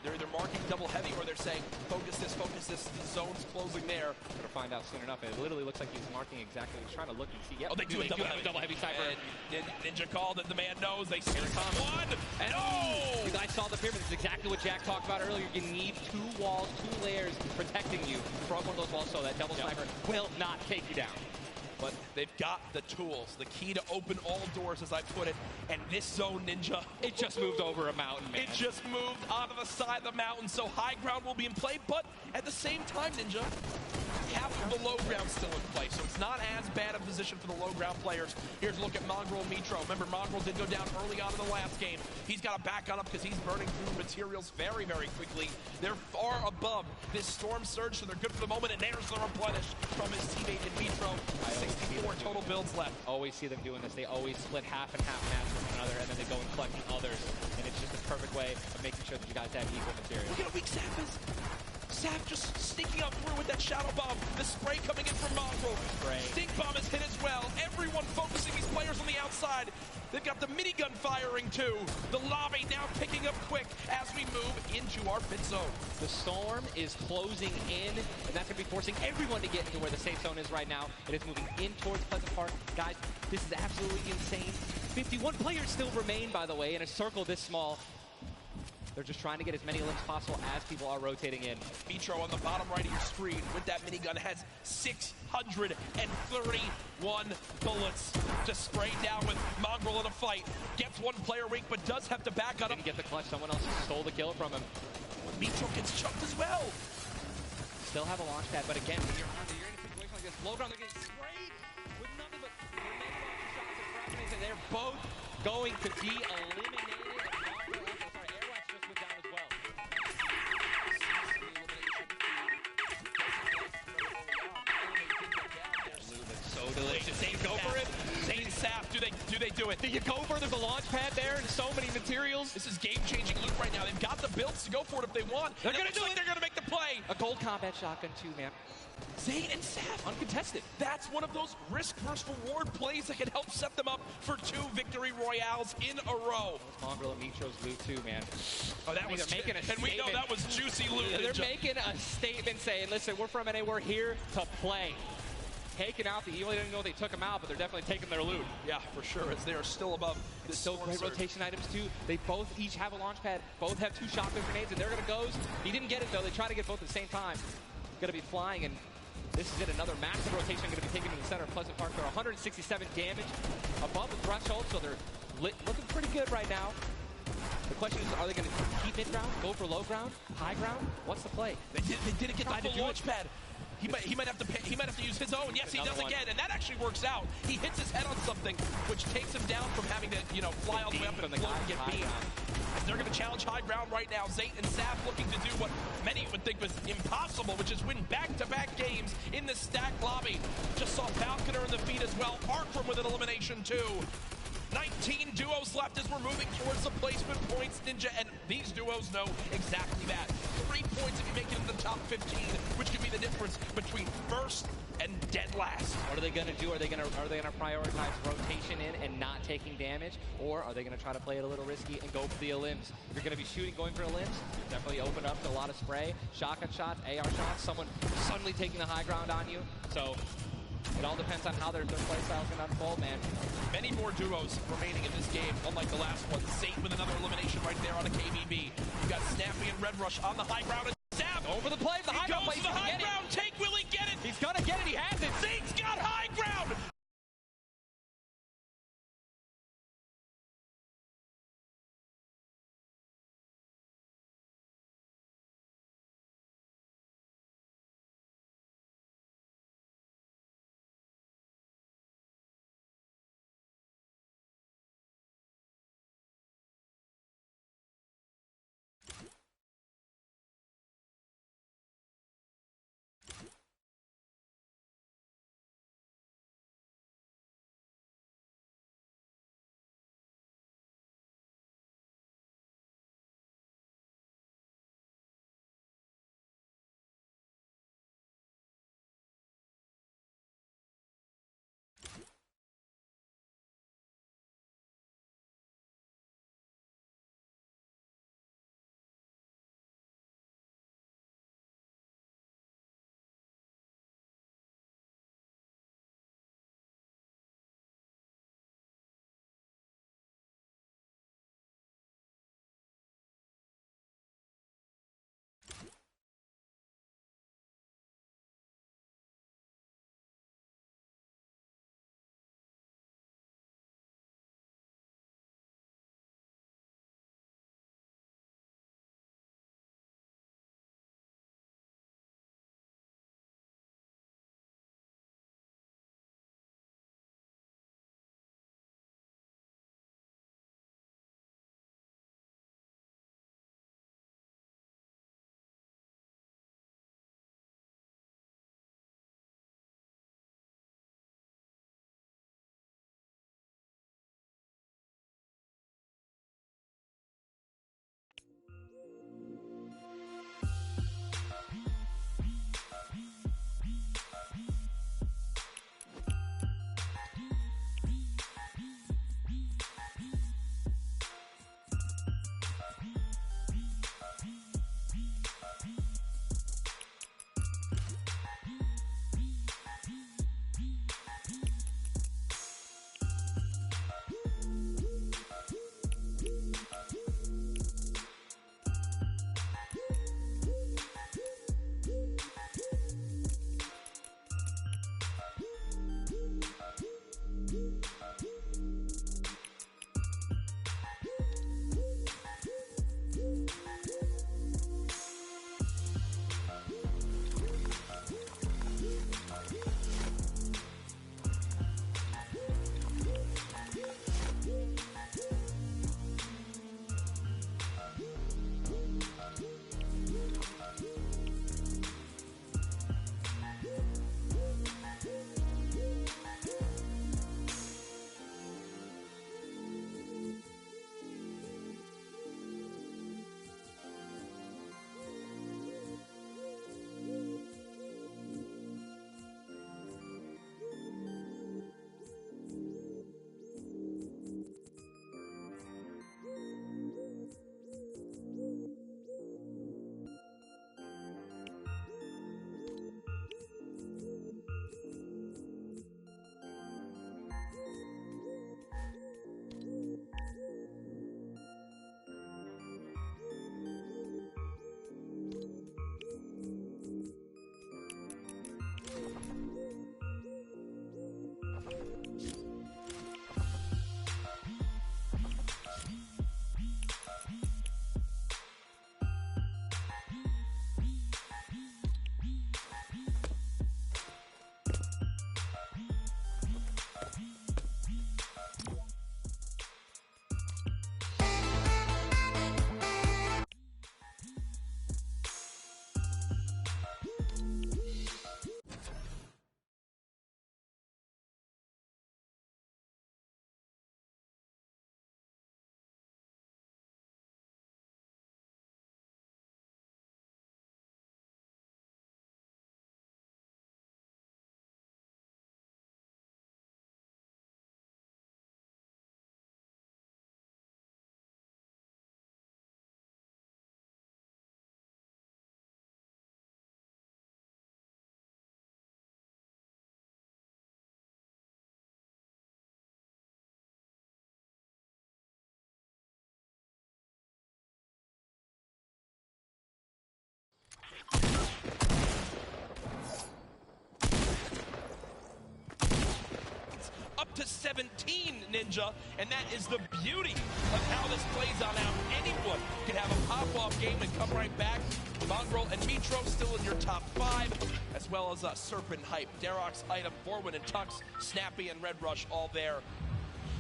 They're either marking double heavy or they're saying, focus this, the zone's closing there. We're going to find out soon enough. It literally looks like he's marking exactly. He's trying to look and see. Yep. Oh, they do a double heavy cypher. And Ninja called it. The man knows. They see one. And you guys saw the pyramid. This is exactly what Jack talked about earlier. You need 2 walls, 2 layers protecting you from one of those walls so that double sniper will not take you down. But they've got the tools, the key to open all doors, as I put it. And this zone, Ninja, it just moved over a mountain, man. It just moved onto the side of the mountain, so high ground will be in play. But at the same time, Ninja, half of the low ground still in play, so it's not as bad a position for the low ground players. Here's a look at Mongrel and Mitro. Remember, Mongrel did go down early on in the last game. He's got to back on up because he's burning through materials very, very quickly. They're far above this storm surge, so they're good for the moment, and there's the replenish from his teammate in Mitro. 64 total builds left. Always see them doing this. They always split half and half match with one another, and then they go and collect the others. And it's just a perfect way of making sure that you guys have equal material. Look at how weak Sap is. Sap just sneaking up through with that shadow bomb. The spray coming in from Mongrel. Stink bomb is hit as well. Everyone focusing these players on the outside. They've got the minigun firing too. The lobby now picking up quick as we move into our pit zone. The storm is closing in, and that's going to be forcing everyone to get into where the safe zone is right now. It is moving in towards Pleasant Park. Guys, this is absolutely insane. 51 players still remain, by the way, in a circle this small. They're just trying to get as many limbs possible as people are rotating in. Mitro on the bottom right of your screen with that minigun has 631 bullets to spray down with Mongrel in a fight. Gets one player weak, but does have to back on him. Didn't get the clutch. Someone else stole the kill from him. Mitro gets chucked as well. Still have a launch pad, but again, when you're in a situation like this, low ground, they're getting sprayed with nothing but shots and fragments, and they're both going to be eliminated. Delicious. They go for it. Zane and Sap, do they do it? Do you go for it? There's a launch pad there and so many materials. This is game-changing loot right now. They've got the builds to go for it if they want. They're going to do it. They're going to make the play. A gold combat shotgun too, man. Zane and Sap. Uncontested. That's one of those risk versus reward plays that can help set them up for 2 victory royales in a row. Mongrel and Mitro's loot too, man. Oh, that was making a statement. And we know that was juicy loot. Yeah, they're making a statement saying, listen, we're from NA, we're here to play. Taking out the evil. They didn't know they took them out, but they're definitely taking their loot. Yeah, for sure, as they are still above this. Still great rotation items too. They both each have a launch pad. Both have 2 shotgun grenades, and they're going to go. He didn't get it though. They try to get both at the same time. Going to be flying, and this is it. Another massive rotation going to be taken to the center of Pleasant Park. They're 167 damage above the threshold, so they're looking pretty good right now. The question is, are they going to keep mid ground, go for low ground, high ground? What's the play? They didn't get the full launch pad. He might have to use his own. Yes, he does again, and that actually works out. He hits his head on something, which takes him down from having to, fly all the way up and float and get beamed. They're going to challenge high ground right now. Zayt and Sap looking to do what many would think was impossible, which is win back-to-back games in the stack lobby. Just saw Falconer in the feed as well. Arkram with an elimination too. 19 duos left as we're moving towards the placement points, Ninja, and these duos know exactly that. 3 points if you make it in the top 15, which could be the difference between first and dead last. What are they going to do? Are they going to prioritize rotation in and not taking damage, or are they going to try to play it a little risky and go for the limbs? If you're going to be going for limbs, you're definitely open up to a lot of spray, shotgun shots, AR shots, someone suddenly taking the high ground on you. So it all depends on how their play style can unfold, man. Many more duos remaining in this game, unlike the last one. Zayt with another elimination right there on a KBB. You got Snappy and Red Rush on the high ground. And Sap over the play. The high ground. He goes to the high ground. Take, will he get it? He's gonna get it. He has it. Zayt's got high ground. 17, Ninja, and that is the beauty of how this plays out now. Anyone can have a pop-off game and come right back. Mongrel and Mitro still in your top 5, as well as Serpent Hype, Darrox, Item, Borwin and Tux, Snappy and Red Rush all there.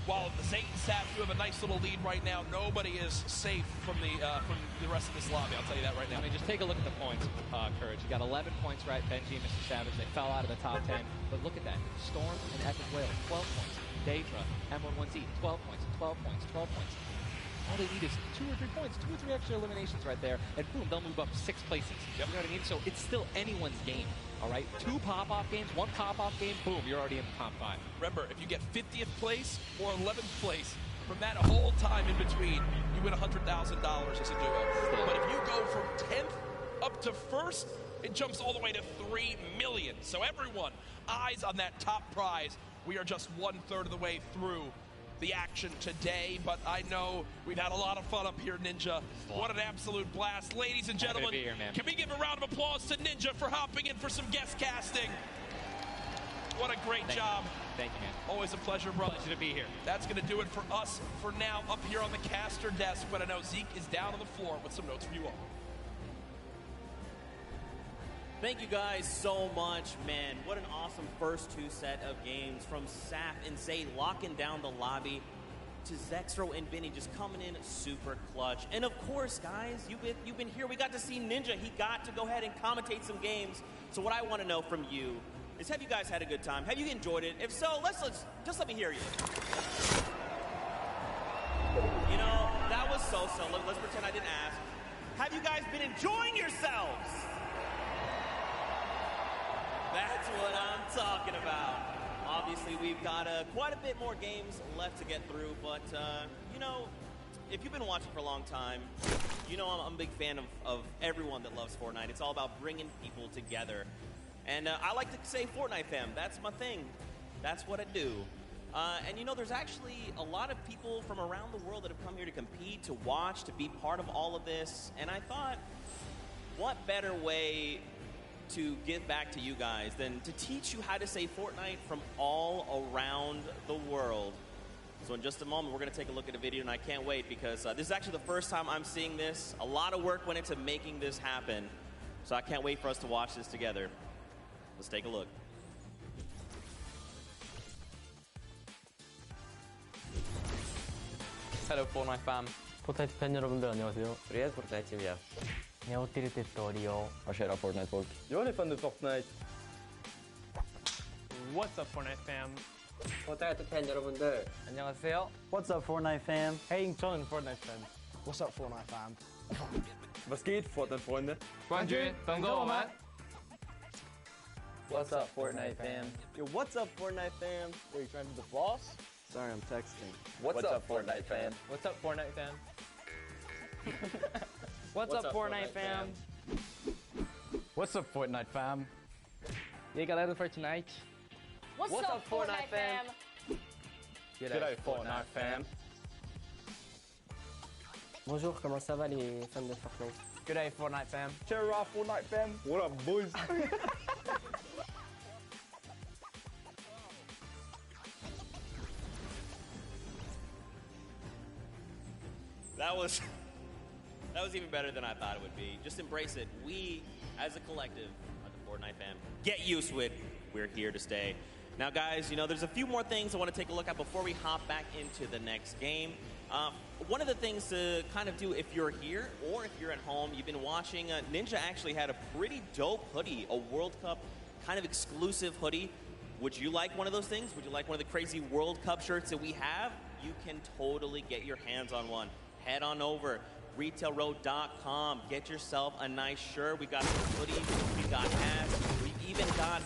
While the Zayt and Sap do have a nice little lead right now, nobody is safe from the rest of this lobby, I'll tell you that right now. I mean, just take a look at the points, Courage. You got 11 points, right? Benji and Mr. Savage, they fell out of the top 10. But look at that. Storm and Epic Whale, 12 points. Daedra, M11Z, 12 points, 12 points, 12 points. All they need is 2 or 3 points, 2 or 3 extra eliminations right there, and boom, they'll move up 6 places. Yep. You know what I mean? So it's still anyone's game, all right? 2 pop-off games, 1 pop-off game, boom, you're already in the top 5. Remember, if you get 50th place or 11th place, from that whole time in between, you win $100,000 as a duo. But if you go from 10th up to 1st, it jumps all the way to $3 million. So everyone, eyes on that top prize. We are just 1/3 of the way through the action today, but I know we've had a lot of fun up here, Ninja. What an absolute blast. Ladies and gentlemen, here, can we give a round of applause to Ninja for hopping in for some guest casting? What a great job. Thank you, man. Always a pleasure, brother. Pleasure to be here. That's going to do it for us for now up here on the caster desk, but I know Zeke is down on the floor with some notes for you all. Thank you guys so much, man. What an awesome first 2 set of games from Sap and Zay locking down the lobby to Zexro and Vinny just coming in super clutch. And of course, guys, you've been here. We got to see Ninja. He got to go ahead and commentate some games. So what I want to know from you is, have you guys had a good time? Have you enjoyed it? If so, let's just let me hear you. You know, that was so-so. Let's pretend I didn't ask. Have you guys been enjoying yourselves? That's what I'm talking about. Obviously, we've got quite a bit more games left to get through, but, you know, if you've been watching for a long time, you know I'm a big fan of everyone that loves Fortnite. It's all about bringing people together. And I like to say Fortnite fam, that's my thing. That's what I do. And you know, there's actually a lot of people from around the world that have come here to compete, to watch, to be part of all of this. And I thought, what better way to give back to you guys than to teach you how to say Fortnite from all around the world. So in just a moment, we're going to take a look at a video, and I can't wait because this is actually the first time I'm seeing this. A lot of work went into making this happen. So I can't wait for us to watch this together. Let's take a look. Hello Fortnite fam. 포트나이트 팬 여러분들 안녕하세요. Obrigado por estar aqui, viado. Jag har tillräckligt historia. Vad kör Fortnite folk? Jag är fan med Fortnite. What's up Fortnite fam? 포트나이트 팬 여러분들 안녕하세요. What's up Fortnite fam? Hey, 저는 Fortnite fan. What's up, Fortnite fam? Was geht, Fortnite-Freunde? 冠军等着我们。 What's up Fortnite fam? Yo, what's up Fortnite fam? Are you trying to be the boss? Sorry, I'm texting. What's up Fortnite fam? What's up Fortnite fam? What's up Fortnite fam? What's up Fortnite fam? E aí, galera do Fortnite? What's up Fortnite fam? G'day Fortnite fam. Bonjour, comment ça va les fans de Fortnite? G'day Fortnite fam. Cheer up Fortnite fam. What up boys? That was even better than I thought it would be. Just embrace it. We, as a collective, are the Fortnite fam. Get used to it. We're here to stay. Now, guys, you know, there's a few more things I want to take a look at before we hop back into the next game. One of the things to kind of do if you're here or if you're at home, you've been watching, Ninja actually had a pretty dope hoodie, a World Cup kind of exclusive hoodie. Would you like one of those things? Would you like one of the crazy World Cup shirts that we have? You can totally get your hands on one. Head on over, retailroad.com. Get yourself a nice shirt. We got some hoodies, we got hats, we even got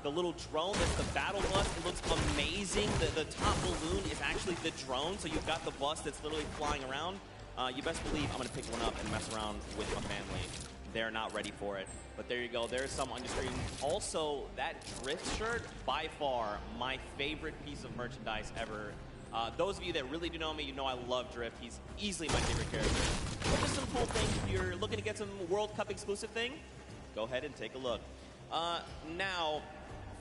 the little drone that's the battle bus. It looks amazing. The top balloon is actually the drone, so you've got the bus that's literally flying around. You best believe I'm going to pick one up and mess around with my family. They're not ready for it. But there you go. There's some on your screen. Also, that drift shirt, by far, my favorite piece of merchandise ever. Those of you that really do know me, you know I love Drift. He's easily my favorite character. But just some cool things. If you're looking to get some World Cup exclusive thing, go ahead and take a look. Now,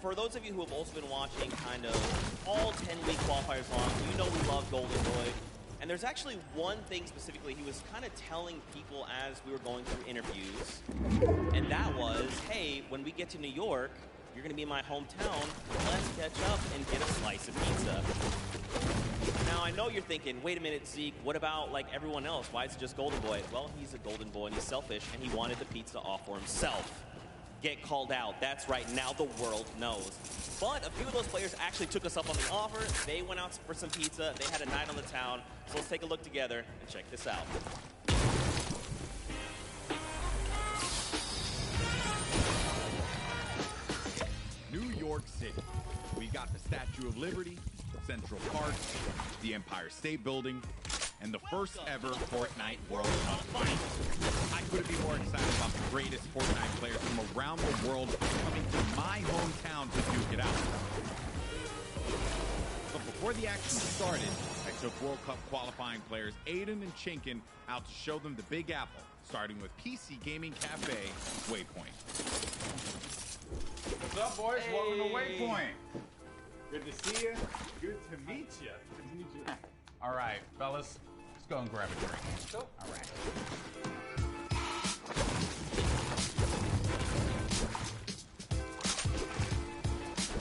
for those of you who have also been watching kind of all 10-week qualifiers long, you know we love Golden Boy. And there's actually one thing specifically he was kind of telling people as we were going through interviews, and that was, hey, when we get to New York, you're going to be in my hometown, let's catch up and get a slice of pizza. Now, I know you're thinking, wait a minute, Zeke, what about like everyone else? Why is it just Golden Boy? Well, he's a Golden Boy and he's selfish, and he wanted the pizza off for himself. Get called out. That's right, now the world knows. But a few of those players actually took us up on the offer. They went out for some pizza. They had a night on the town. So let's take a look together and check this out. New York City. We got the Statue of Liberty, Central Park, the Empire State Building, and the first ever Fortnite World Cup Finals. I couldn't be more excited about the greatest Fortnite players from around the world coming to my hometown to duke it out. But before the action started, I took World Cup qualifying players Aiden and Chinkin out to show them the Big Apple, starting with PC Gaming Cafe, Waypoint. What's up, boys? Hey. Welcome to Waypoint. Good to see you. Good to meet you. Good to meet you. All right, fellas, let's go and grab a drink. Go. All right.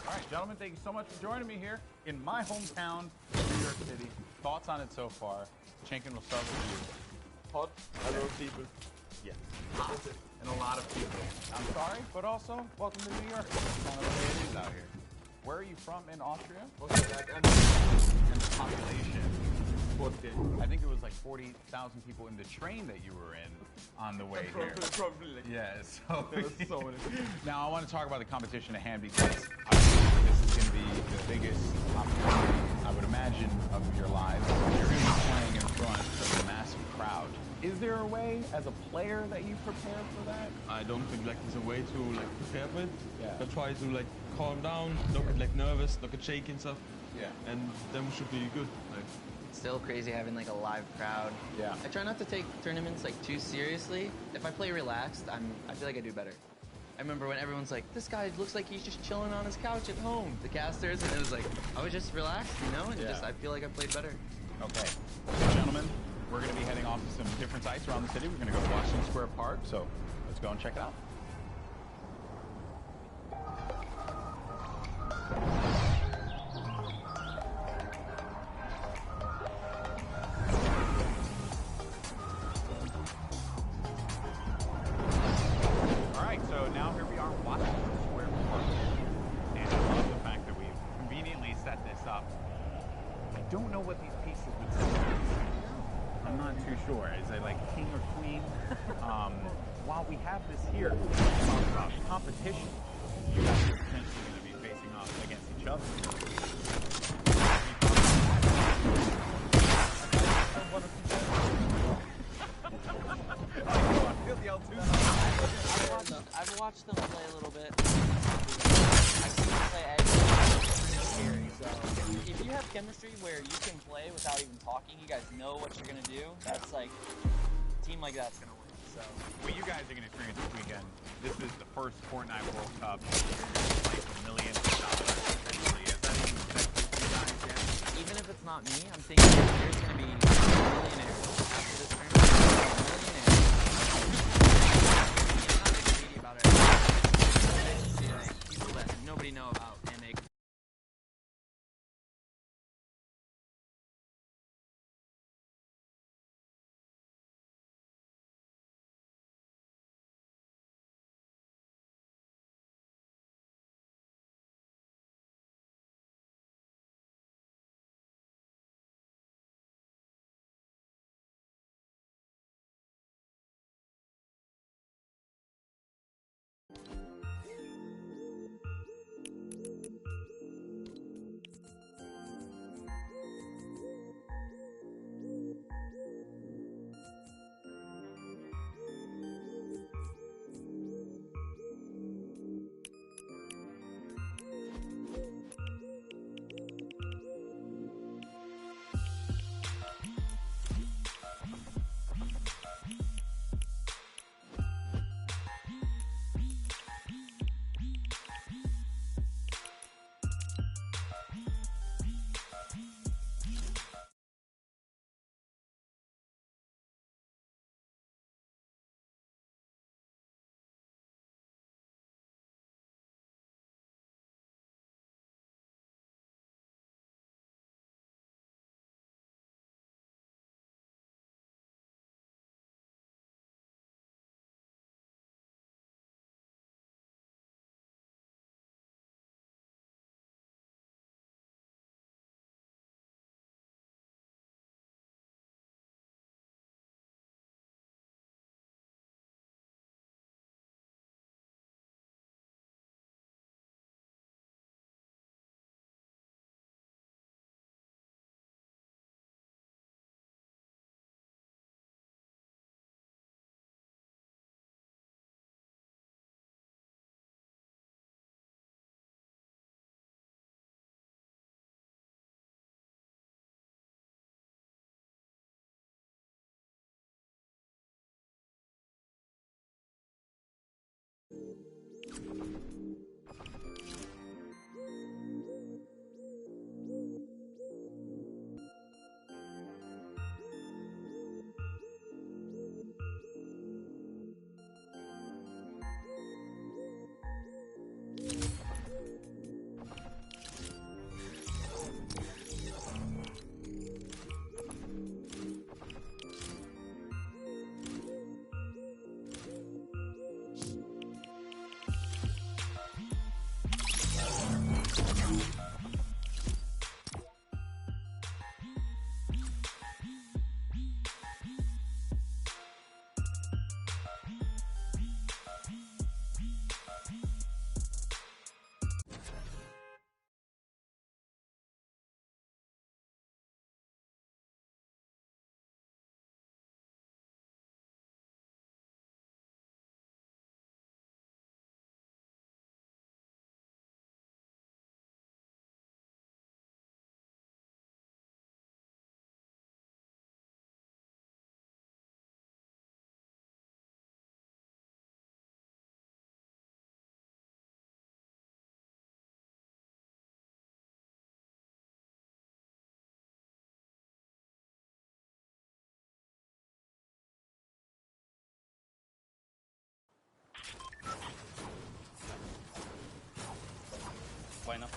All right, gentlemen, thank you so much for joining me here in my hometown, New York City. Thoughts on it so far? Chinkin, we'll start with you. Hot. I love people. Yes. Hot. And a lot of people. I'm sorry, but also, welcome to New York. That's kind of the way it is out here. Where are you from in Austria? And the population. I think it was like 40,000 people in the train that you were in on the way here. Probably. Yeah, so, so many. Now I want to talk about the competition at hand because obviously this is going to be the biggest opportunity, I would imagine, of your lives. You're going to be playing in front of a massive crowd. Is there a way, as a player, that you prepare for that? I don't think like there's a way to like prepare for it. Yeah. I try to like calm down, not get like nervous, not get shaky and stuff. Yeah. And then we should be good. Like. Still crazy having like a live crowd. Yeah. I try not to take tournaments like too seriously. If I play relaxed, I feel like I do better. I remember when everyone's like, this guy looks like he's just chilling on his couch at home, the casters, and it was like, I was just relaxed, you know, and just I feel like I played better. Okay. Gentlemen, we're going to be heading off to some different sites around the city. We're going to go to Washington Square Park, so let's go and check it out. All right, so now here we are in Washington Square Park. And I love the fact that we've conveniently set this up. I don't know what these pieces would symbolize. I'm not too sure. Is it like king or queen? While we have this here, talk about competition. You guys are potentially going to be facing off against each other. I've watched them play a little bit. I've seen them play scary. So if you have chemistry where you can play without even talking, you guys know what you're gonna do. That's like a team like that's gonna win. So what you guys are going to experience this weekend, this is the first Fortnite World Cup. Like millions of dollars. Essentially. Is that even expected for you guys yet? even if it's not me, I'm thinking there's gonna be millionaires after this tournament. Millionaires. I'm not greedy about it. People that nobody know about.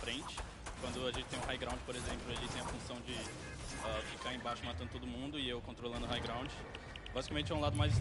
frente. Quando a gente tem o high ground, por exemplo, ele tem a função de ficar embaixo matando todo mundo e eu controlando o high ground. Basicamente é um lado mais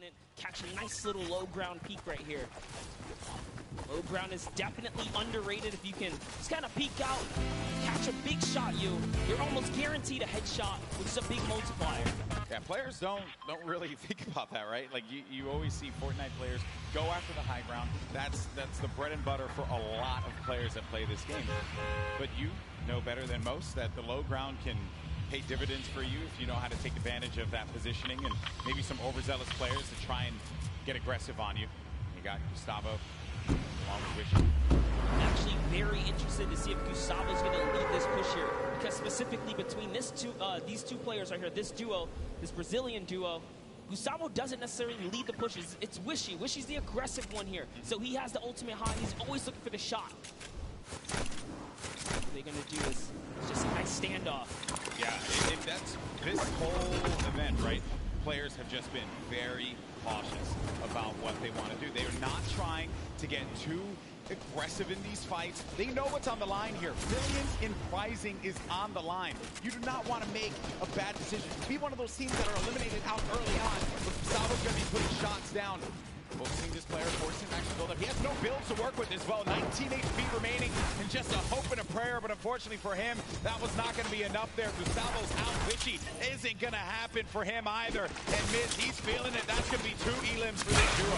opponent catch a nice little low ground peek right here. Low ground is definitely underrated. If you can just kind of peek out, catch a big shot, you're almost guaranteed a headshot, which is a big multiplier. Yeah, players don't really think about that, right? Like you always see Fortnite players go after the high ground. That's the bread and butter for a lot of players that play this game. But you know better than most that the low ground can pay dividends for you if you know how to take advantage of that positioning and maybe some overzealous players to try and get aggressive on you. You got Gustavo along with Wishy. I'm actually very interested to see if Gustavo's going to lead this push here, because specifically between these two players right here, this duo, this Brazilian duo, Gustavo doesn't necessarily lead the pushes. It's Wishy. Wishy's the aggressive one here, so he has the ultimate high. He's always looking for the shot. What they're going to do is just a nice standoff. Yeah, if that's this whole event, right? Players have just been very cautious about what they want to do. They are not trying to get too aggressive in these fights. They know what's on the line here. Millions in prizing is on the line. You do not want to make a bad decision. Be one of those teams that are eliminated out early on. But Gustavo's going to be putting shots down. We'll see this player force him to actually build up. He has no builds to work with as well. 19 HP remaining and just a hope and a prayer, but unfortunately for him, that was not going to be enough there. Gustavo's out. Wishy isn't going to happen for him either. And Miz, he's feeling it. That's going to be 2 elims for this duo.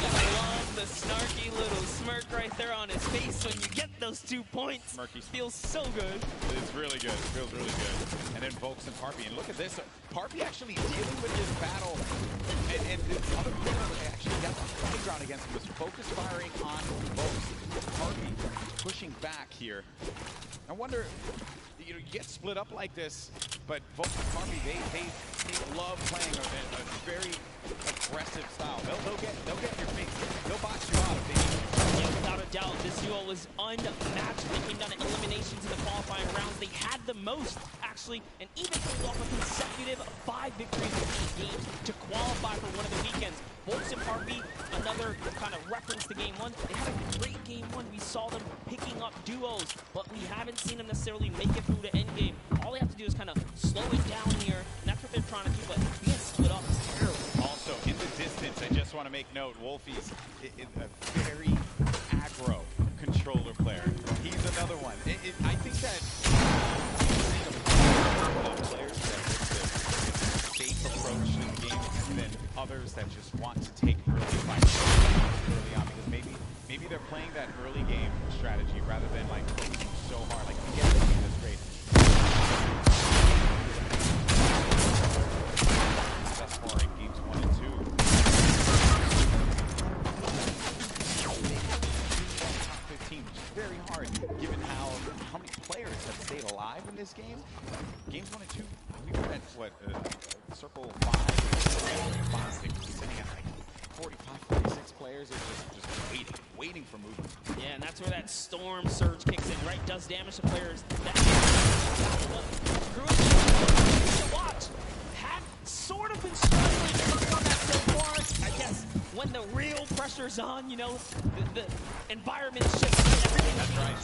I love the snarky little smirk right there on his face when you get those 2 points. Smirky. Feels so good. It's really good. It feels really good. And then Volks and Parpy. And look at this. Parpy actually dealing with this battle. And the other player that actually got the high ground against him was focus firing on Volks. Parpy pushing back here. I wonder, you get split up like this, but Volks and Parpy, they love playing a very aggressive style. They'll get in your face. They'll box you out if they need to. Yeah, without a doubt, this duo was unmatched when it came down to eliminations in the qualifying rounds. They had the most, actually, and even pulled off a consecutive 5 victories in these games to qualify for one of the weekends. Volks and Parpy, another kind of reference to Game 1. They had a great Game 1. We saw them picking up duos, but we haven't seen them necessarily make it through the end game. All they have to do is kind of slow it down here, and that's what they're trying to do, but being split up is terrible. Also, in the distance, I just want to make note, Wolfie's a very aggro controller player. He's another one. I think that players that with the safe approach to the game, and then others that just want to take early fights early on, because maybe they're playing that early game strategy rather than like focusing so hard. Like, you get it, that's great. Thus far in games 1 and 2. Top 15, which is very hard given how many players have stayed alive in this game. Games 1 and 2, we were at what, circle 5, 6, sitting at like 45, 46 players. It's just waiting for movement. Yeah, and that's where that storm surge kicks in, right? Does damage to players. That to watch have sort of been struggling to work on that so far. I guess when the real pressure's on, the environment shifts. Everything. That's right.